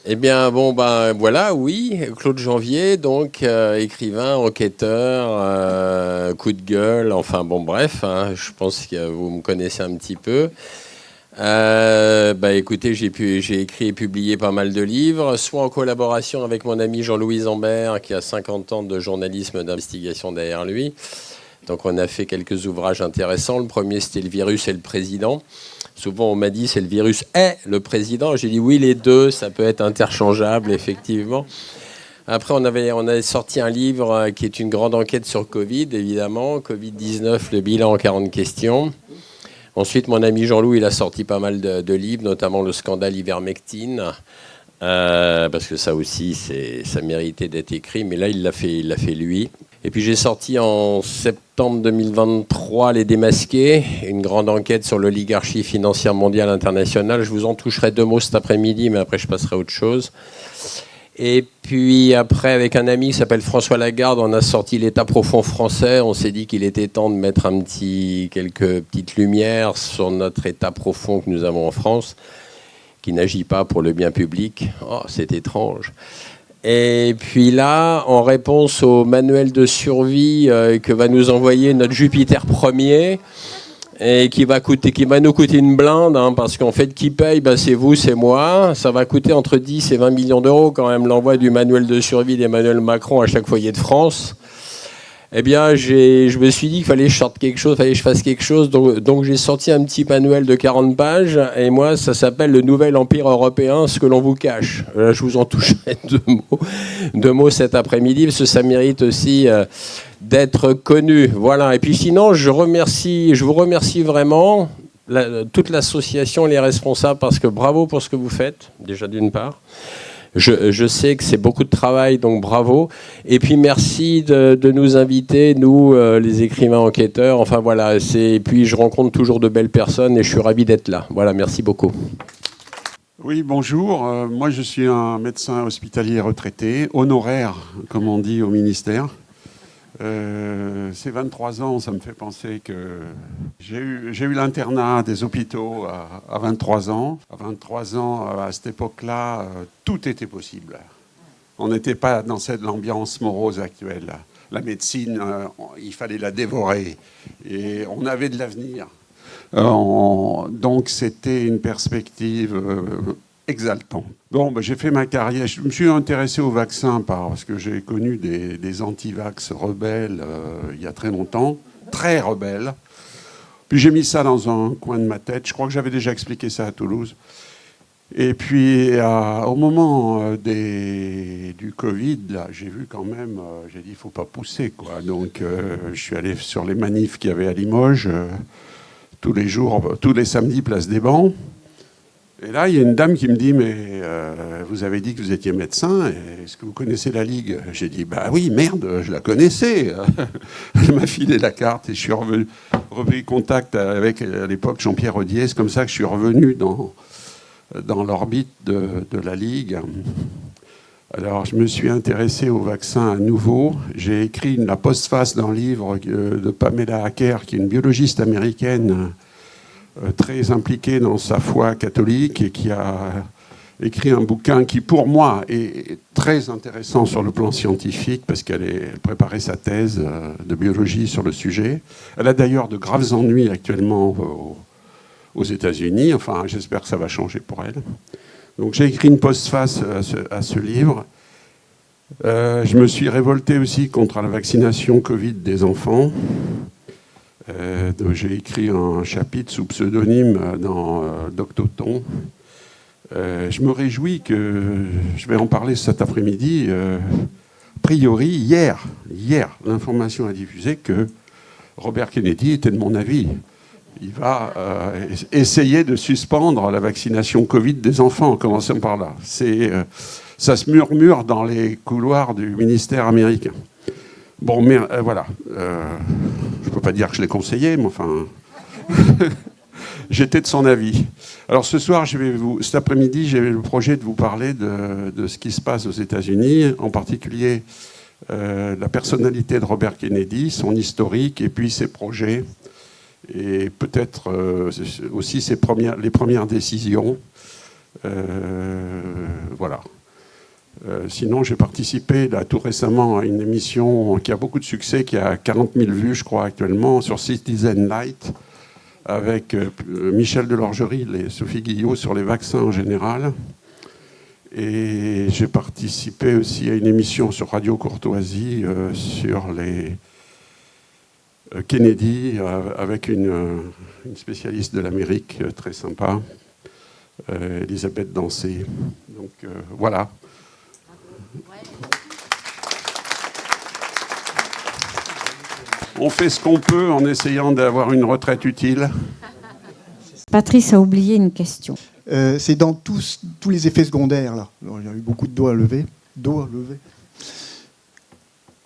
Eh bien, bon, voilà, oui. Claude Janvier, donc écrivain, enquêteur, coup de gueule, enfin bon, bref. Hein, je pense que vous me connaissez un petit peu. Écoutez, j'ai écrit et publié pas mal de livres, soit en collaboration avec mon ami Jean-Louis Zambert, qui a 50 ans de journalisme d'investigation derrière lui. Donc on a fait quelques ouvrages intéressants. Le premier, c'était Le virus et le président. Souvent, on m'a dit, c'est le virus et le président. J'ai dit, oui, les deux, ça peut être interchangeable, effectivement. Après, on a sorti un livre qui est une grande enquête sur Covid, évidemment. Covid-19, le bilan en 40 questions. Ensuite, mon ami Jean-Loup, il a sorti pas mal de livres, notamment le scandale ivermectine, parce que ça aussi, ça méritait d'être écrit, mais là, il l'a fait lui. Et puis j'ai sorti en septembre 2023 Les Démasqués, une grande enquête sur l'oligarchie financière mondiale internationale. Je vous en toucherai 2 mots cet après-midi, mais après je passerai à autre chose. Et puis après, avec un ami qui s'appelle François Lagarde, on a sorti l'État profond français. On s'est dit qu'il était temps de mettre quelques petites lumières sur notre État profond que nous avons en France, qui n'agit pas pour le bien public. Oh, c'est étrange. Et puis là, en réponse au manuel de survie que va nous envoyer notre Jupiter Ier, et qui va nous coûter une blinde, hein, parce qu'en fait, qui paye, c'est vous, c'est moi. Ça va coûter entre 10 et 20 millions d'euros quand même, l'envoi du manuel de survie d'Emmanuel Macron à chaque foyer de France. Eh bien, je me suis dit qu'il fallait que je sorte quelque chose, fallait que je fasse quelque chose. Donc j'ai sorti un petit manuel de 40 pages. Et moi, ça s'appelle Le Nouvel Empire Européen, ce que l'on vous cache. Là, je vous en toucherai 2 mots cet après-midi, parce que ça mérite aussi d'être connu. Voilà. Et puis sinon, je vous remercie vraiment, toute l'association, les responsables, parce que bravo pour ce que vous faites, déjà d'une part. Je sais que c'est beaucoup de travail, donc bravo. Et puis merci de nous inviter, nous, les écrivains enquêteurs. Enfin voilà, et puis je rencontre toujours de belles personnes et je suis ravi d'être là. Voilà, merci beaucoup. Oui, bonjour. Moi, je suis un médecin hospitalier retraité, honoraire, comme on dit au ministère. Ces 23 ans, ça me fait penser que j'ai eu l'internat des hôpitaux à 23 ans. À 23 ans, à cette époque-là, tout était possible. On n'était pas dans l'ambiance morose actuelle. La médecine, il fallait la dévorer. Et on avait de l'avenir. Donc c'était une perspective exaltante. Bon, j'ai fait ma carrière. Je me suis intéressé au vaccin parce que j'ai connu des anti-vax rebelles il y a très longtemps, très rebelles. Puis j'ai mis ça dans un coin de ma tête. Je crois que j'avais déjà expliqué ça à Toulouse. Et puis au moment du Covid, là, j'ai vu quand même, j'ai dit il ne faut pas pousser, quoi. Donc je suis allé sur les manifs qu'il y avait à Limoges, tous les jours, tous les samedis, place des Bancs. Et là, il y a une dame qui me dit, mais vous avez dit que vous étiez médecin, est-ce que vous connaissez la Ligue? J'ai dit, bah oui, merde, je la connaissais. Elle m'a filé la carte et je suis repris contact avec, à l'époque, Jean-Pierre Audier. C'est comme ça que je suis revenu dans l'orbite de la Ligue. Alors, je me suis intéressé au vaccin à nouveau. J'ai écrit la postface d'un livre de Pamela Acker, qui est une biologiste américaine très impliquée dans sa foi catholique et qui a écrit un bouquin qui, pour moi, est très intéressant sur le plan scientifique parce qu'elle préparait sa thèse de biologie sur le sujet. Elle a d'ailleurs de graves ennuis actuellement aux États-Unis. Enfin, j'espère que ça va changer pour elle. Donc, j'ai écrit une postface à ce livre. Je me suis révolté aussi contre la vaccination Covid des enfants. J'ai écrit un chapitre sous pseudonyme dans Doctoton. Je me réjouis que je vais en parler cet après-midi. A priori, hier, l'information a diffusé que Robert Kennedy était de mon avis. Il va essayer de suspendre la vaccination Covid des enfants, en commençant par là. Ça se murmure dans les couloirs du ministère américain. Bon, mais voilà. Je ne peux pas dire que je l'ai conseillé, mais enfin... J'étais de son avis. Alors ce soir, cet après-midi, j'ai le projet de vous parler de ce qui se passe aux États-Unis, en particulier la personnalité de Robert Kennedy, son historique, et puis ses projets, et peut-être aussi les premières décisions. Voilà. Sinon, j'ai participé là, tout récemment à une émission qui a beaucoup de succès, qui a 40 000 vues, je crois, actuellement, sur Citizen Light, avec Michel Delorgerie et Sophie Guillot sur les vaccins en général. Et j'ai participé aussi à une émission sur Radio Courtoisie sur les Kennedy, avec une spécialiste de l'Amérique très sympa, Elisabeth Dancé. Donc voilà. On fait ce qu'on peut en essayant d'avoir une retraite utile. Patrice a oublié une question. C'est dans tous les effets secondaires, là. Il y a eu beaucoup de doigts à lever.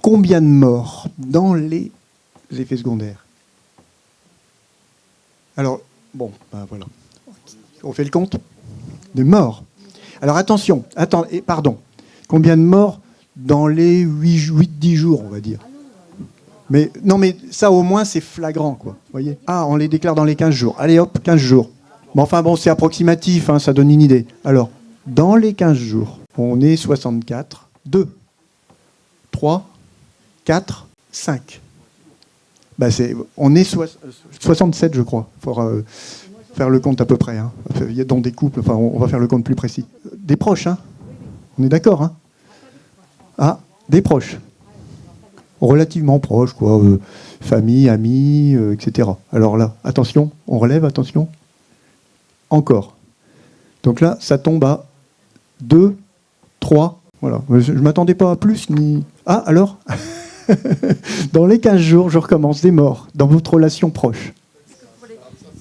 Combien de morts dans les effets secondaires? Alors, bon, ben voilà. On fait le compte de morts. Alors attention, pardon. Combien de morts dans les 8-10 jours, on va dire? Mais non, mais ça au moins c'est flagrant, quoi. Voyez. Ah, on les déclare dans les 15 jours. Allez hop, 15 jours. Mais enfin bon, c'est approximatif, hein, ça donne une idée. Alors, dans les 15 jours, on est 64, 2, 3, 4, 5. Bah on est 67, je crois. Il faudra faire le compte à peu près. Hein. Il y a dans des couples, enfin, on va faire le compte plus précis. Des proches, hein. On est d'accord, hein. Ah, des proches. Relativement proches, quoi. Famille, amis, etc. Alors là, attention, on relève, attention. Encore. Donc là, ça tombe à 2, 3. Voilà. Je ne m'attendais pas à plus, ni... Ah, alors dans les 15 jours, je recommence des morts dans votre relation proche.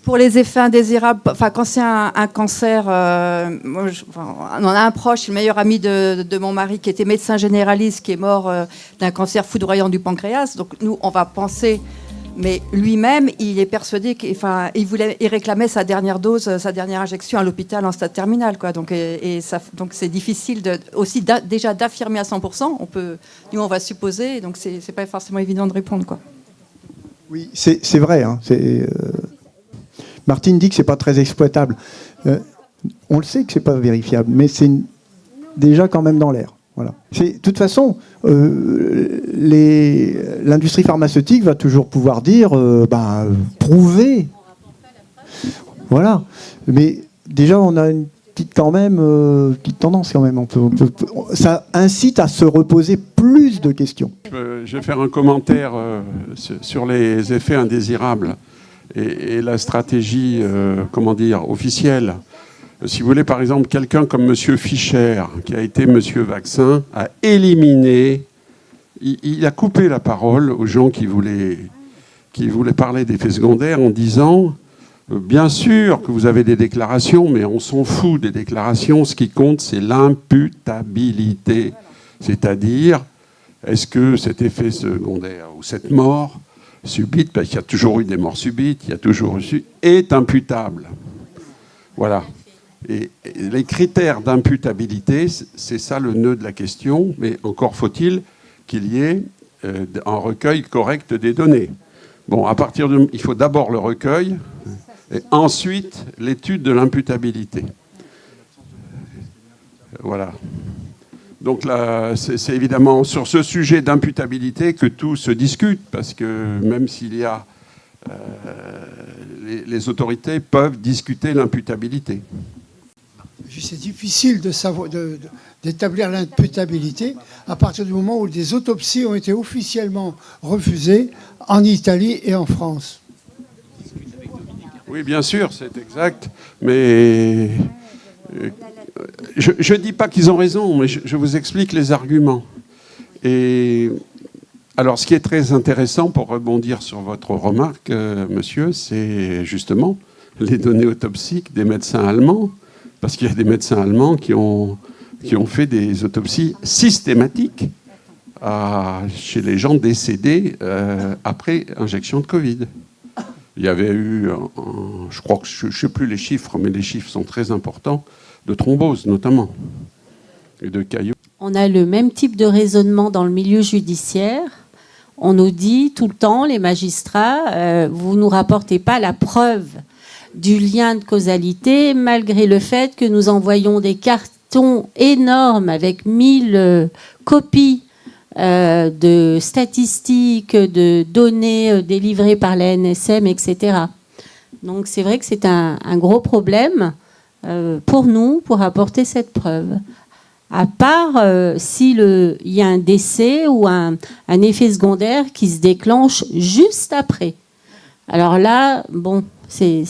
Pour les effets indésirables, enfin, quand c'est un cancer, on en a un proche, le meilleur ami de mon mari qui était médecin généraliste, qui est mort d'un cancer foudroyant du pancréas. Donc nous, on va penser, mais lui-même, il est persuadé il réclamait sa dernière dose, sa dernière injection à l'hôpital en stade terminal, quoi. Donc c'est difficile déjà d'affirmer à 100%. Nous, on va supposer, donc c'est pas forcément évident de répondre, quoi. Oui, c'est vrai. Hein, Martine dit que c'est pas très exploitable. On le sait que c'est pas vérifiable, mais c'est déjà quand même dans l'air. Voilà. De toute façon, l'industrie pharmaceutique va toujours pouvoir dire, prouver. Voilà. Mais déjà, on a une petite tendance quand même. Ça incite à se reposer plus de questions. Je vais faire un commentaire sur les effets indésirables. Et la stratégie, officielle. Si vous voulez, par exemple, quelqu'un comme M. Fischer, qui a été M. Vaccin, a éliminé, il a coupé la parole aux gens qui voulaient parler d'effets secondaires en disant Bien sûr que vous avez des déclarations, mais on s'en fout des déclarations. Ce qui compte, c'est l'imputabilité. C'est-à-dire, est-ce que cet effet secondaire ou cette mort subite, parce qu'il y a toujours eu des morts subites, il y a toujours eu, est imputable. Voilà. Et les critères d'imputabilité, c'est ça le nœud de la question, mais encore faut-il qu'il y ait un recueil correct des données. Bon, il faut d'abord le recueil, et ensuite l'étude de l'imputabilité. Voilà. Donc là, c'est évidemment sur ce sujet d'imputabilité que tout se discute, parce que même s'il y a... les autorités peuvent discuter l'imputabilité. C'est difficile d'établir l'imputabilité à partir du moment où des autopsies ont été officiellement refusées en Italie et en France. Oui, bien sûr, c'est exact, mais... Je ne dis pas qu'ils ont raison, mais je vous explique les arguments. Et alors, ce qui est très intéressant, pour rebondir sur votre remarque, monsieur, c'est justement les données autopsiques des médecins allemands, parce qu'il y a des médecins allemands qui ont fait des autopsies systématiques chez les gens décédés après injection de Covid. Il y avait eu, je crois que je ne sais plus les chiffres, mais les chiffres sont très importants, de thrombose notamment, et de caillots. On a le même type de raisonnement dans le milieu judiciaire. On nous dit tout le temps, les magistrats, vous ne nous rapportez pas la preuve du lien de causalité, malgré le fait que nous envoyons des cartons énormes avec 1000 copies de statistiques, de données délivrées par la NSM, etc. Donc c'est vrai que c'est un gros problème pour nous, pour apporter cette preuve. À part s'il y a un décès ou un effet secondaire qui se déclenche juste après. Alors là, bon, c'est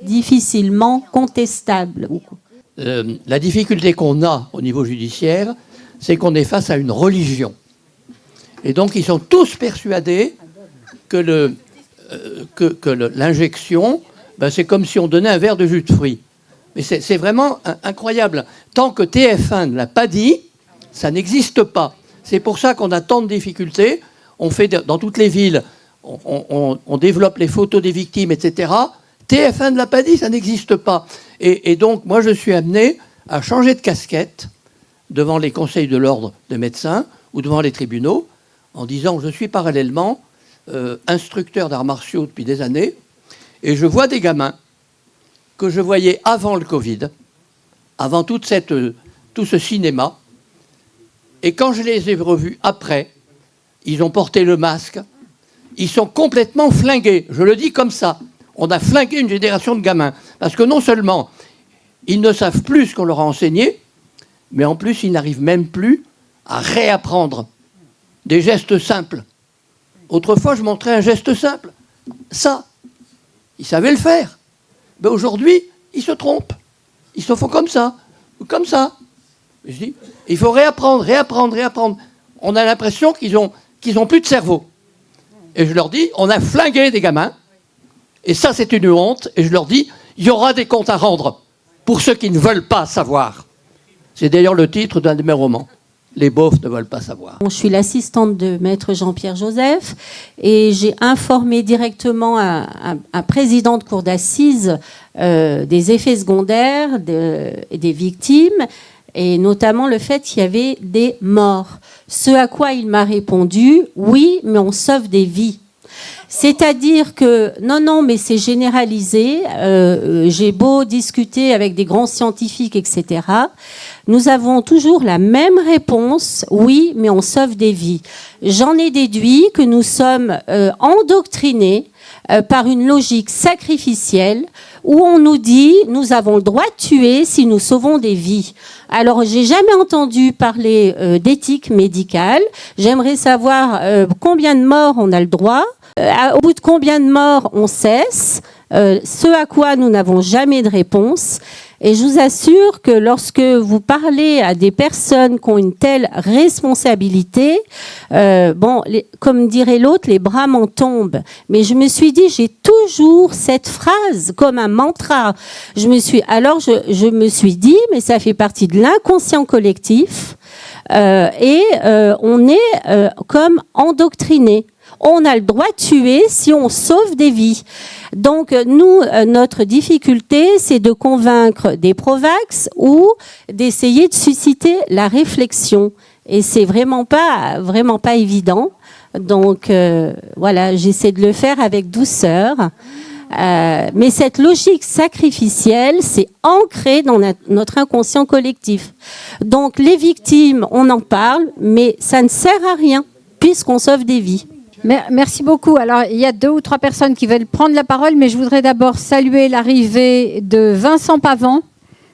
difficilement contestable. La difficulté qu'on a au niveau judiciaire, c'est qu'on est face à une religion. Et donc, ils sont tous persuadés que l'injection, ben, c'est comme si on donnait un verre de jus de fruits. Mais c'est vraiment incroyable. Tant que TF1 ne l'a pas dit, ça n'existe pas. C'est pour ça qu'on a tant de difficultés. On fait dans toutes les villes, on développe les photos des victimes, etc. TF1 ne l'a pas dit, ça n'existe pas. Et donc, moi, je suis amené à changer de casquette devant les conseils de l'ordre des médecins ou devant les tribunaux en disant que je suis parallèlement instructeur d'arts martiaux depuis des années et je vois des gamins que je voyais avant le Covid, avant tout ce cinéma. Et quand je les ai revus après, ils ont porté le masque. Ils sont complètement flingués. Je le dis comme ça. On a flingué une génération de gamins. Parce que non seulement ils ne savent plus ce qu'on leur a enseigné, mais en plus, ils n'arrivent même plus à réapprendre des gestes simples. Autrefois, je montrais un geste simple. Ça, ils savaient le faire. Mais aujourd'hui, ils se trompent. Ils se font comme ça, ou comme ça. Je dis, il faut réapprendre. On a l'impression qu'ils ont plus de cerveau. Et je leur dis, on a flingué des gamins. Et ça, c'est une honte. Et je leur dis, il y aura des comptes à rendre pour ceux qui ne veulent pas savoir. C'est d'ailleurs le titre d'un de mes romans. Les beaufs ne veulent pas savoir. Je suis l'assistante de maître Jean-Pierre Joseph et j'ai informé directement un président de cour d'assises des effets secondaires des victimes et notamment le fait qu'il y avait des morts. Ce à quoi il m'a répondu, oui, mais on sauve des vies. C'est-à-dire que, non, mais c'est généralisé. J'ai beau discuter avec des grands scientifiques, etc. Nous avons toujours la même réponse, oui, mais on sauve des vies. J'en ai déduit que nous sommes endoctrinés par une logique sacrificielle où on nous dit nous avons le droit de tuer si nous sauvons des vies. Alors, j'ai jamais entendu parler d'éthique médicale. J'aimerais savoir combien de morts on a le droit. Au bout de combien de morts on cesse, ce à quoi nous n'avons jamais de réponse. Et je vous assure que lorsque vous parlez à des personnes qui ont une telle responsabilité, comme dirait l'autre, les bras m'en tombent. Mais je me suis dit, j'ai toujours cette phrase comme un mantra. Je me suis dit, mais ça fait partie de l'inconscient collectif. On est comme endoctriné. On a le droit de tuer si on sauve des vies. Donc nous, notre difficulté, c'est de convaincre des pro-vax ou d'essayer de susciter la réflexion. Et c'est vraiment pas évident. Donc voilà, j'essaie de le faire avec douceur. Mais cette logique sacrificielle, c'est ancré dans notre inconscient collectif. Donc les victimes, on en parle, mais ça ne sert à rien puisqu'on sauve des vies. Merci beaucoup. Alors, il y a 2 ou 3 personnes qui veulent prendre la parole, mais je voudrais d'abord saluer l'arrivée de Vincent Pavant.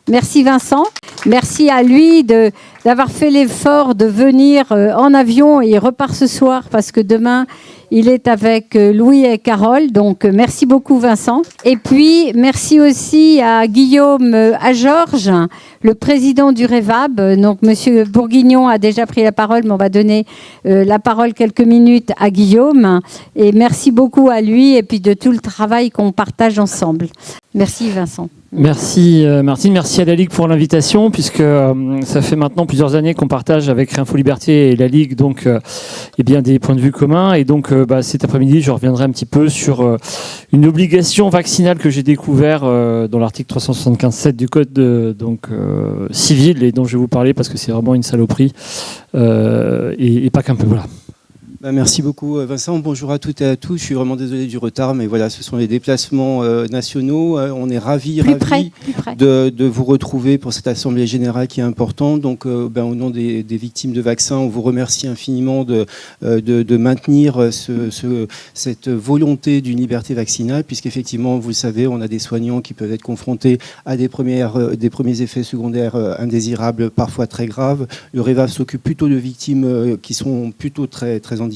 Merci Vincent. Merci à lui d'avoir fait l'effort de venir en avion. Il repart ce soir parce que demain, il est avec Louis et Carole. Donc, merci beaucoup Vincent. Et puis, merci aussi à Guillaume, à Georges, le président du REVAB. Donc, Monsieur Bourguignon a déjà pris la parole, mais on va donner la parole quelques minutes à Guillaume. Et merci beaucoup à lui et puis de tout le travail qu'on partage ensemble. Merci Vincent. Merci Martine, merci à la Ligue pour l'invitation, puisque ça fait maintenant plusieurs années qu'on partage avec Réinfo Liberté et la Ligue donc des points de vue communs. Et donc cet après-midi, je reviendrai un petit peu sur une obligation vaccinale que j'ai découvert dans l'article 375.7 du Code civil et dont je vais vous parler parce que c'est vraiment une saloperie et pas qu'un peu. Voilà. Merci beaucoup Vincent, bonjour à toutes et à tous, je suis vraiment désolé du retard mais voilà, ce sont les déplacements nationaux, on est ravis de vous retrouver pour cette assemblée générale qui est importante. Donc au nom des victimes de vaccins, on vous remercie infiniment de maintenir cette volonté d'une liberté vaccinale, puisqu'effectivement vous le savez, on a des soignants qui peuvent être confrontés à des premiers effets secondaires indésirables, parfois très graves. Le REVAV s'occupe plutôt de victimes qui sont plutôt très handicapés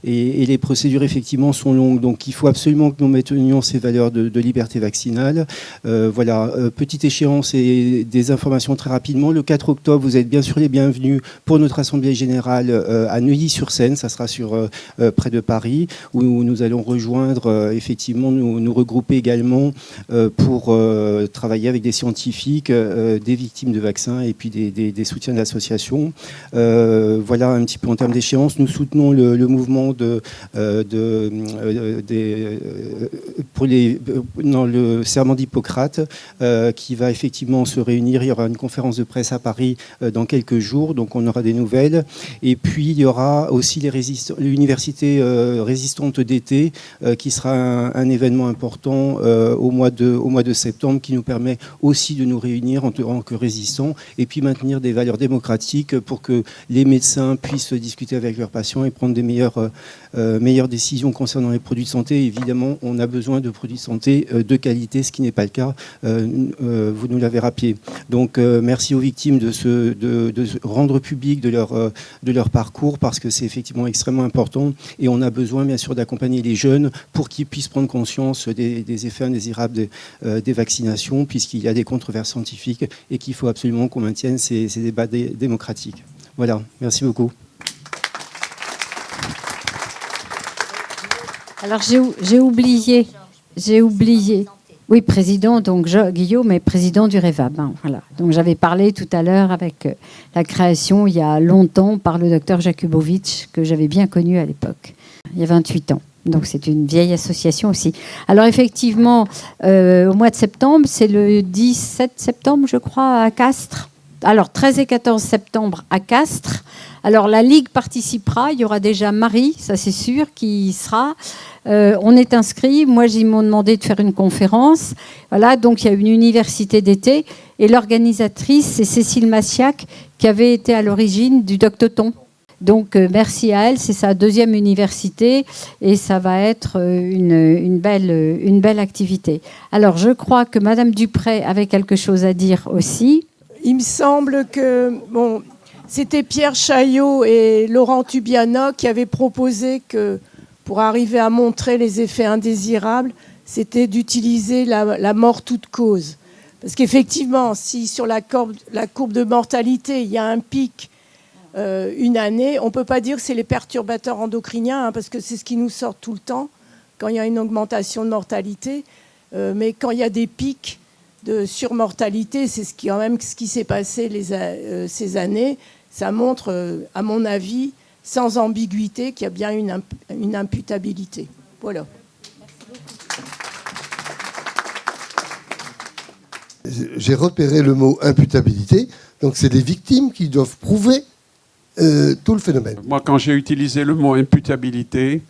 et les procédures effectivement sont longues, donc il faut absolument que nous maintenions ces valeurs de liberté vaccinale. Petite échéance et des informations très rapidement. Le 4 octobre, vous êtes bien sûr les bienvenus pour notre assemblée générale à Neuilly-sur-Seine, ça sera près de Paris, où nous allons rejoindre effectivement, nous regrouper également pour travailler avec des scientifiques, des victimes de vaccins et puis des soutiens d'associations. Voilà un petit peu en termes d'échéance. Nous soutenons le mouvement pour le serment d'Hippocrate qui va effectivement se réunir. Il y aura une conférence de presse à Paris dans quelques jours, donc on aura des nouvelles. Et puis il y aura aussi l'université résistante d'été qui sera un événement important au mois de septembre, qui nous permet aussi de nous réunir en tant que résistants et puis maintenir des valeurs démocratiques pour que les médecins puissent discuter avec leurs patients et prendre des meilleures décisions concernant les produits de santé. Évidemment, on a besoin de produits de santé de qualité, ce qui n'est pas le cas. Vous nous l'avez rappelé. Donc, merci aux victimes de rendre public de leur parcours, parce que c'est effectivement extrêmement important. Et on a besoin, bien sûr, d'accompagner les jeunes pour qu'ils puissent prendre conscience des effets indésirables des vaccinations, puisqu'il y a des controverses scientifiques et qu'il faut absolument qu'on maintienne ces débats démocratiques. Voilà, merci beaucoup. Alors j'ai oublié. Oui, président, donc Guillaume est président du REVAB. Voilà. Donc j'avais parlé tout à l'heure avec la création, il y a longtemps, par le docteur Jakubowicz, que j'avais bien connu à l'époque, il y a 28 ans. Donc c'est une vieille association aussi. Alors effectivement, au mois de septembre, c'est le 17 septembre, je crois, à Castres. Alors 13 et 14 septembre à Castres. Alors la Ligue participera, il y aura déjà Marie, ça c'est sûr, qui sera. On est inscrit. Moi, ils m'ont demandé de faire une conférence. Voilà, donc il y a une université d'été. Et l'organisatrice, c'est Cécile Massiac, qui avait été à l'origine du Doctoton. Donc merci à elle, c'est sa deuxième université et ça va être une belle activité. Alors je crois que Madame Dupré avait quelque chose à dire aussi. Il me semble que c'était Pierre Chaillot et Laurent Tubiana qui avaient proposé que pour arriver à montrer les effets indésirables, c'était d'utiliser la mort toute cause. Parce qu'effectivement, si sur la courbe de mortalité, il y a un pic une année, on ne peut pas dire que c'est les perturbateurs endocriniens, hein, parce que c'est ce qui nous sort tout le temps quand il y a une augmentation de mortalité. Mais quand il y a des pics de surmortalité, c'est quand même ce qui s'est passé ces années. Ça montre, à mon avis, sans ambiguïté, qu'il y a bien une imputabilité. Voilà. J'ai repéré le mot imputabilité. Donc c'est les victimes qui doivent prouver tout le phénomène. Moi, quand j'ai utilisé le mot imputabilité,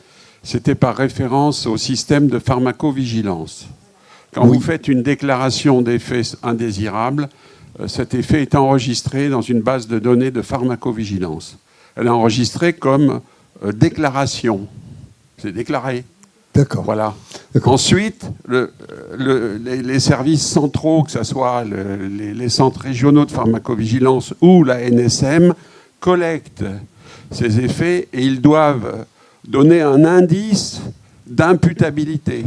c'était par référence au système de pharmacovigilance. Quand vous faites une déclaration d'effet indésirable, cet effet est enregistré dans une base de données de pharmacovigilance. Elle est enregistrée comme déclaration. C'est déclaré. D'accord. Voilà. Ensuite, les services centraux, que ce soit les centres régionaux de pharmacovigilance ou la NSM, collectent ces effets et ils doivent donner un indice d'imputabilité.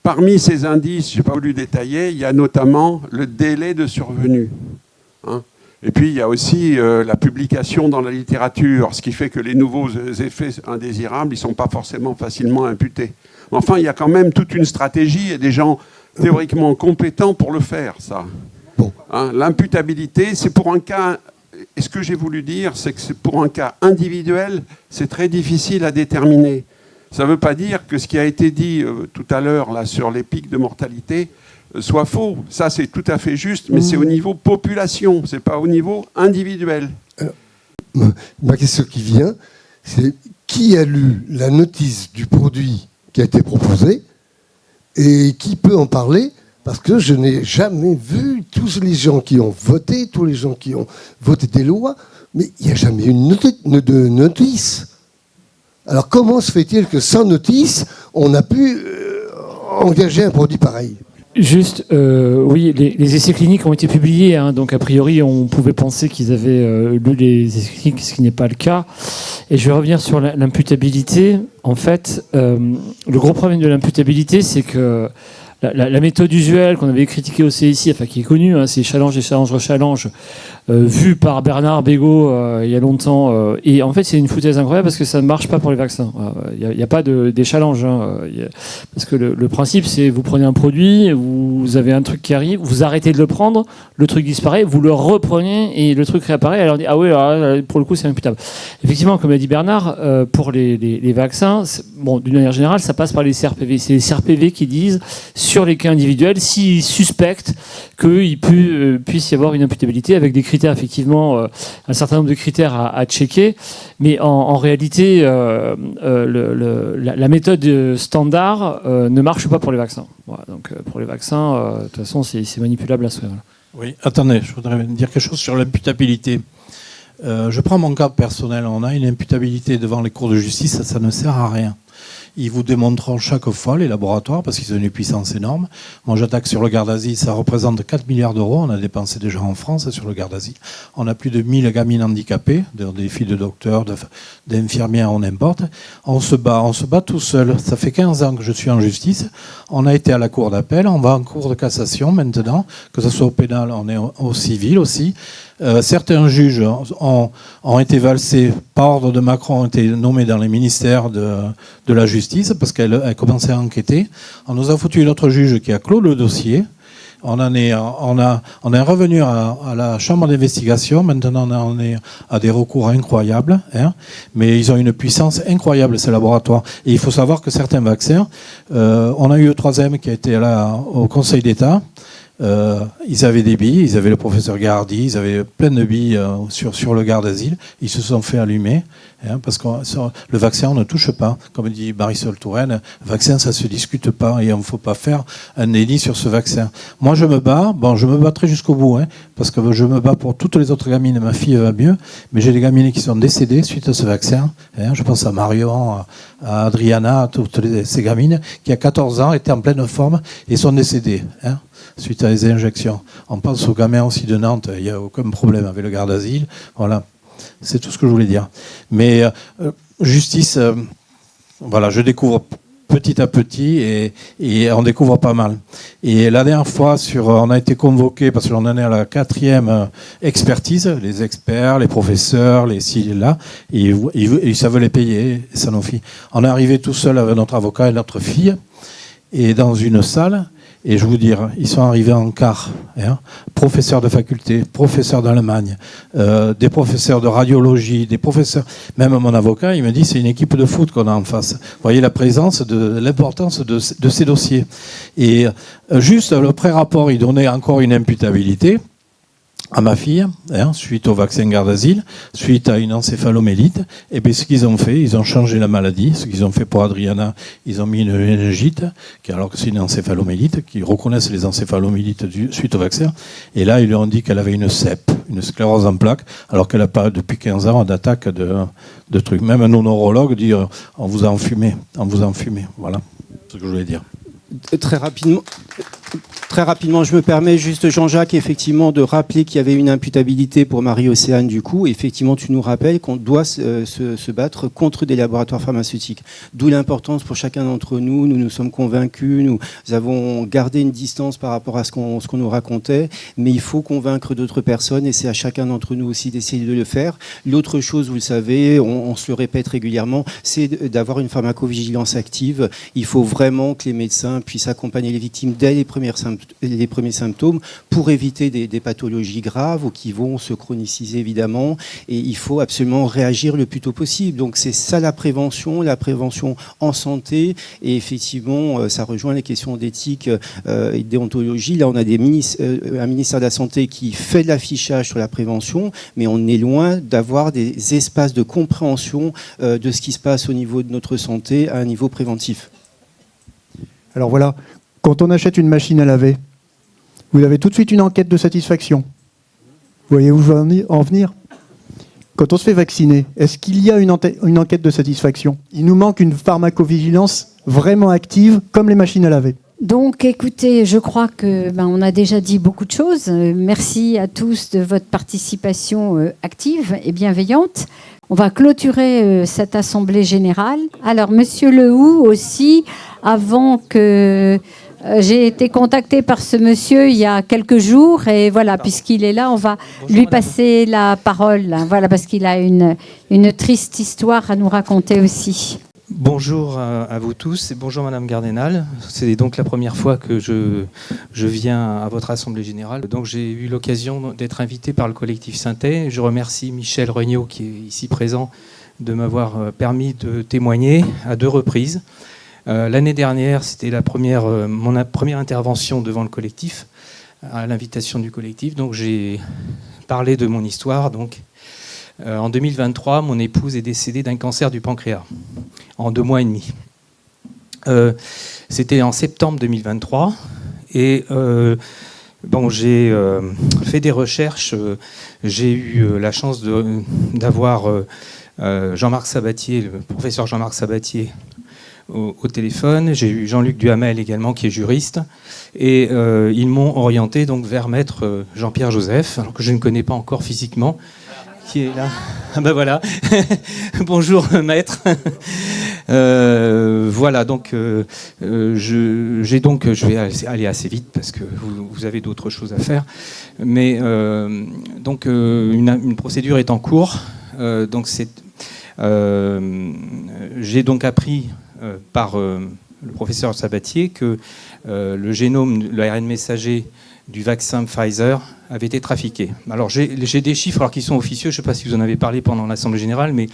Parmi ces indices, je n'ai pas voulu détailler, il y a notamment le délai de survenue. Hein. Et puis, il y a aussi la publication dans la littérature, ce qui fait que les nouveaux effets indésirables, ils ne sont pas forcément facilement imputés. Mais enfin, il y a quand même toute une stratégie et des gens théoriquement compétents pour le faire, ça. Bon. Hein, l'imputabilité, c'est pour un cas... Et ce que j'ai voulu dire, c'est que pour un cas individuel, c'est très difficile à déterminer. Ça ne veut pas dire que ce qui a été dit tout à l'heure là, sur les pics de mortalité soit faux. Ça, c'est tout à fait juste, mais c'est au niveau population, ce n'est pas au niveau individuel. Alors, ma question qui vient, c'est qui a lu la notice du produit qui a été proposé et qui peut en parler? Parce que je n'ai jamais vu tous les gens qui ont voté, tous les gens qui ont voté des lois, mais il n'y a jamais eu de notice. Alors comment se fait-il que sans notice, on a pu engager un produit pareil? Juste, oui, les essais cliniques ont été publiés, hein, donc a priori on pouvait penser qu'ils avaient lu les essais cliniques, ce qui n'est pas le cas. Et je vais revenir sur l'imputabilité. En fait, le gros problème de l'imputabilité, c'est que la méthode usuelle qu'on avait critiquée au CSI, enfin qui est connue, hein, c'est challenge et challenge rechallenge, vue par Bernard Bégaud il y a longtemps. Et en fait, c'est une foutaise incroyable parce que ça ne marche pas pour les vaccins. Il n'y a pas des challenges. Hein, parce que le principe, c'est vous prenez un produit, vous avez un truc qui arrive, vous arrêtez de le prendre, le truc disparaît, vous le reprenez et le truc réapparaît. Alors on dit, ah oui, alors, pour le coup, c'est imputable. Effectivement, comme a dit Bernard, pour les vaccins, bon, d'une manière générale, ça passe par les CRPV. C'est les CRPV qui disent sur les cas individuels, s'ils suspectent qu'il puisse y avoir une imputabilité avec des critères, effectivement, un certain nombre de critères à checker. Mais en réalité, la méthode standard ne marche pas pour les vaccins. Voilà, donc pour les vaccins, de toute façon, c'est manipulable à souhait. Voilà. Oui, attendez, je voudrais dire quelque chose sur l'imputabilité. Je prends mon cas personnel. On a une imputabilité devant les cours de justice, ça ne sert à rien. Ils vous démontreront chaque fois, les laboratoires, parce qu'ils ont une puissance énorme. Moi, j'attaque sur le Gardasil, ça représente 4 milliards d'euros. On a dépensé déjà en France sur le Gardasil. On a plus de 1000 gamines handicapées, des filles de docteurs, d'infirmières, on n'importe. On se bat tout seul. Ça fait 15 ans que je suis en justice. On a été à la cour d'appel, on va en cour de cassation maintenant, que ce soit au pénal, on est au civil aussi. Certains juges ont été valsés par ordre de Macron, ont été nommés dans les ministères de la justice parce qu'elle commençait à enquêter. On nous a foutu une autre juge qui a clos le dossier. On est revenu à la chambre d'investigation. Maintenant, on est à des recours incroyables. Hein, mais ils ont une puissance incroyable, ces laboratoires. Et il faut savoir que certains vaccins, on a eu le 3e qui a été là au Conseil d'État. Ils avaient des billes, ils avaient le professeur Gardy, ils avaient plein de billes sur le Gardasil. Ils se sont fait allumer, hein, parce que le vaccin, on ne touche pas. Comme dit Marisol Touraine, le vaccin, ça ne se discute pas et il ne faut pas faire un délit sur ce vaccin. Moi, je me bats, je me battrai jusqu'au bout, hein, parce que je me bats pour toutes les autres gamines. Ma fille va mieux, mais j'ai des gamines qui sont décédées suite à ce vaccin. Hein, je pense à Marion, à Adriana, à toutes ces gamines qui, à 14 ans, étaient en pleine forme et sont décédées. Hein, suite à les injections. On pense aux gamins aussi de Nantes, il n'y a aucun problème avec le Gardasil. Voilà, c'est tout ce que je voulais dire. Mais justice, voilà, je découvre petit à petit et on découvre pas mal. Et la dernière fois, on a été convoqué parce qu'on en est à la 4e expertise, les experts, les professeurs, les ci, là, et ils savent les payer, Sanofi. On est arrivé tout seul avec notre avocat et notre fille, et dans une salle. Et je vous dire, ils sont arrivés en quart, hein, professeurs de faculté, professeurs d'Allemagne, des professeurs de radiologie, des professeurs. Même mon avocat, il me dit, c'est une équipe de foot qu'on a en face. Vous voyez la présence, l'importance de ces dossiers. Et juste le pré-rapport, il donnait encore une imputabilité à ma fille, hein, suite au vaccin Gardasil, suite à une encéphalomélite. Et bien ce qu'ils ont fait, ils ont changé la maladie. Ce qu'ils ont fait pour Adriana, ils ont mis une méningite, alors que c'est une encéphalomélite, qui reconnaissent les encéphalomélites suite au vaccin. Et là, ils lui ont dit qu'elle avait une CEP, une sclérose en plaques, alors qu'elle n'a pas depuis 15 ans d'attaque de trucs. Même un neurologue dit on vous a enfumé, on vous a enfumé. Voilà ce que je voulais dire. Très rapidement, je me permets juste, Jean-Jacques, effectivement, de rappeler qu'il y avait une imputabilité pour Marie-Océane du coup. Effectivement, tu nous rappelles qu'on doit se battre contre des laboratoires pharmaceutiques. D'où l'importance pour chacun d'entre nous. Nous nous sommes convaincus, nous avons gardé une distance par rapport à ce qu'on nous racontait, mais il faut convaincre d'autres personnes et c'est à chacun d'entre nous aussi d'essayer de le faire. L'autre chose, vous le savez, on se le répète régulièrement, c'est d'avoir une pharmacovigilance active. Il faut vraiment que les médecins puissent accompagner les victimes dès les premiers symptômes pour éviter des pathologies graves ou qui vont se chroniciser évidemment, et il faut absolument réagir le plus tôt possible. Donc c'est ça la prévention en santé, et effectivement ça rejoint les questions d'éthique et de déontologie. Là on a un ministère de la Santé qui fait de l'affichage sur la prévention, mais on est loin d'avoir des espaces de compréhension de ce qui se passe au niveau de notre santé à un niveau préventif. Alors voilà, quand on achète une machine à laver, vous avez tout de suite une enquête de satisfaction. Vous voyez où je veux en venir ? Quand on se fait vacciner, est-ce qu'il y a une enquête de satisfaction ? Il nous manque une pharmacovigilance vraiment active, comme les machines à laver. Donc, écoutez, je crois que on a déjà dit beaucoup de choses. Merci à tous de votre participation active et bienveillante. On va clôturer cette assemblée générale. Alors, Monsieur Lehoux aussi, avant que... J'ai été contactée par ce monsieur il y a quelques jours et voilà, puisqu'il est là, on va lui passer la parole. Voilà, parce qu'il a une triste histoire à nous raconter aussi. Bonjour à vous tous et bonjour Madame Gardenal. C'est donc la première fois que je viens à votre Assemblée Générale. Donc j'ai eu l'occasion d'être invité par le collectif Synthé. Je remercie Michel Regnault qui est ici présent de m'avoir permis de témoigner à 2 reprises. L'année dernière, c'était mon première intervention devant le collectif, à l'invitation du collectif. Donc j'ai parlé de mon histoire. Donc, en 2023, mon épouse est décédée d'un cancer du pancréas, en 2 mois et demi. C'était en septembre 2023. Et j'ai fait des recherches. J'ai eu la chance d'avoir Jean-Marc Sabatier, le professeur Jean-Marc Sabatier, au téléphone. J'ai eu Jean-Luc Duhamel également, qui est juriste. Et ils m'ont orienté donc vers maître Jean-Pierre Joseph, alors que je ne connais pas encore physiquement, qui est là. Ah ben voilà. Bonjour maître. Voilà, donc je vais aller assez vite parce que vous avez d'autres choses à faire. Mais une procédure est en cours. J'ai donc appris par le professeur Sabatier que le génome, l'ARN messager du vaccin Pfizer avait été trafiqué. Alors j'ai des chiffres alors qui sont officieux, je ne sais pas si vous en avez parlé pendant l'Assemblée Générale, mais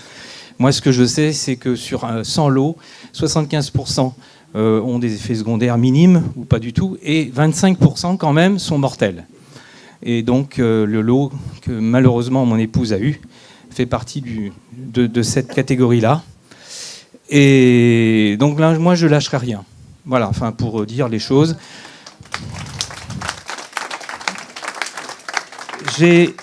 moi ce que je sais c'est que sur 100 lots, 75% ont des effets secondaires minimes ou pas du tout, et 25% quand même sont mortels. Et donc le lot que malheureusement mon épouse a eu fait partie de cette catégorie-là. Et donc là, moi, je lâcherai rien. Voilà, enfin, pour dire les choses. J'ai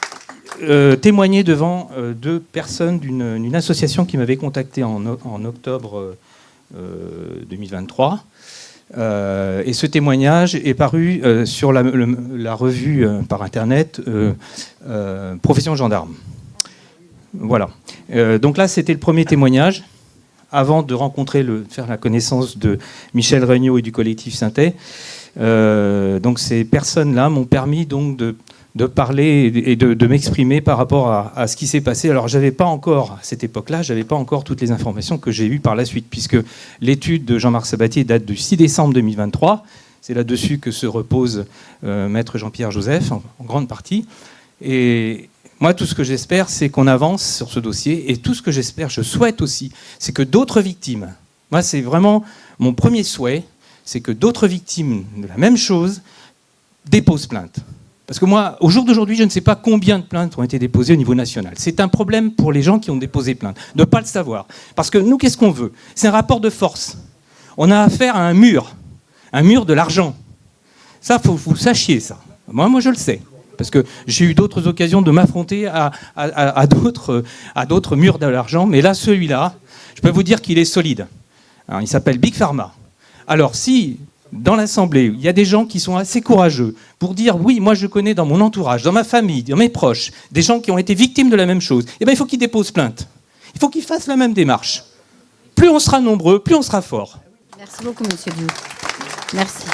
témoigné devant 2 personnes d'une association qui m'avait contacté en octobre 2023. Et ce témoignage est paru sur la revue par Internet Profession Gendarme. Voilà. Donc là, c'était le premier témoignage. avant de faire la connaissance de Michel Regnault et du collectif Synthé. Donc ces personnes-là m'ont permis donc de parler et de m'exprimer par rapport à ce qui s'est passé. Alors j'avais pas encore, à cette époque-là, j'avais pas encore toutes les informations que j'ai eues par la suite, puisque l'étude de Jean-Marc Sabatier date du 6 décembre 2023. C'est là-dessus que se repose Maître Jean-Pierre Joseph, en grande partie. Et moi, tout ce que j'espère, c'est qu'on avance sur ce dossier. Et tout ce que j'espère, je souhaite aussi, c'est que d'autres victimes, moi c'est vraiment mon premier souhait, c'est que d'autres victimes de la même chose déposent plainte. Parce que moi, au jour d'aujourd'hui, je ne sais pas combien de plaintes ont été déposées au niveau national. C'est un problème pour les gens qui ont déposé plainte, de ne pas le savoir. Parce que nous, qu'est-ce qu'on veut? C'est un rapport de force. On a affaire à un mur de l'argent. Ça, il faut que vous sachiez ça. Moi, je le sais. Parce que j'ai eu d'autres occasions de m'affronter à d'autres murs de l'argent. Mais là, celui-là, je peux vous dire qu'il est solide. Alors, il s'appelle Big Pharma. Alors, si dans l'Assemblée, il y a des gens qui sont assez courageux pour dire oui, moi je connais dans mon entourage, dans ma famille, dans mes proches, des gens qui ont été victimes de la même chose, eh bien, il faut qu'ils déposent plainte. Il faut qu'ils fassent la même démarche. Plus on sera nombreux, plus on sera fort. Merci beaucoup, monsieur Diouf. Merci.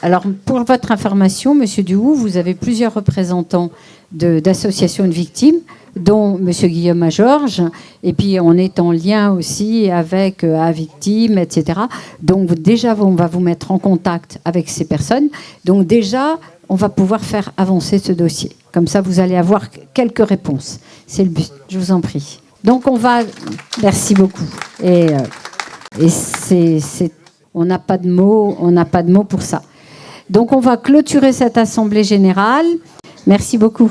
Alors, pour votre information, monsieur Diouf, vous avez plusieurs représentants d'associations de victimes, dont M. Guillaume Georges, et puis on est en lien aussi avec A-Victime, etc. Donc déjà, on va vous mettre en contact avec ces personnes. Donc déjà, on va pouvoir faire avancer ce dossier. Comme ça, vous allez avoir quelques réponses. C'est le but, je vous en prie. Donc on va... Merci beaucoup. Et on n'a pas de mots pour ça. Donc on va clôturer cette assemblée générale. Merci beaucoup.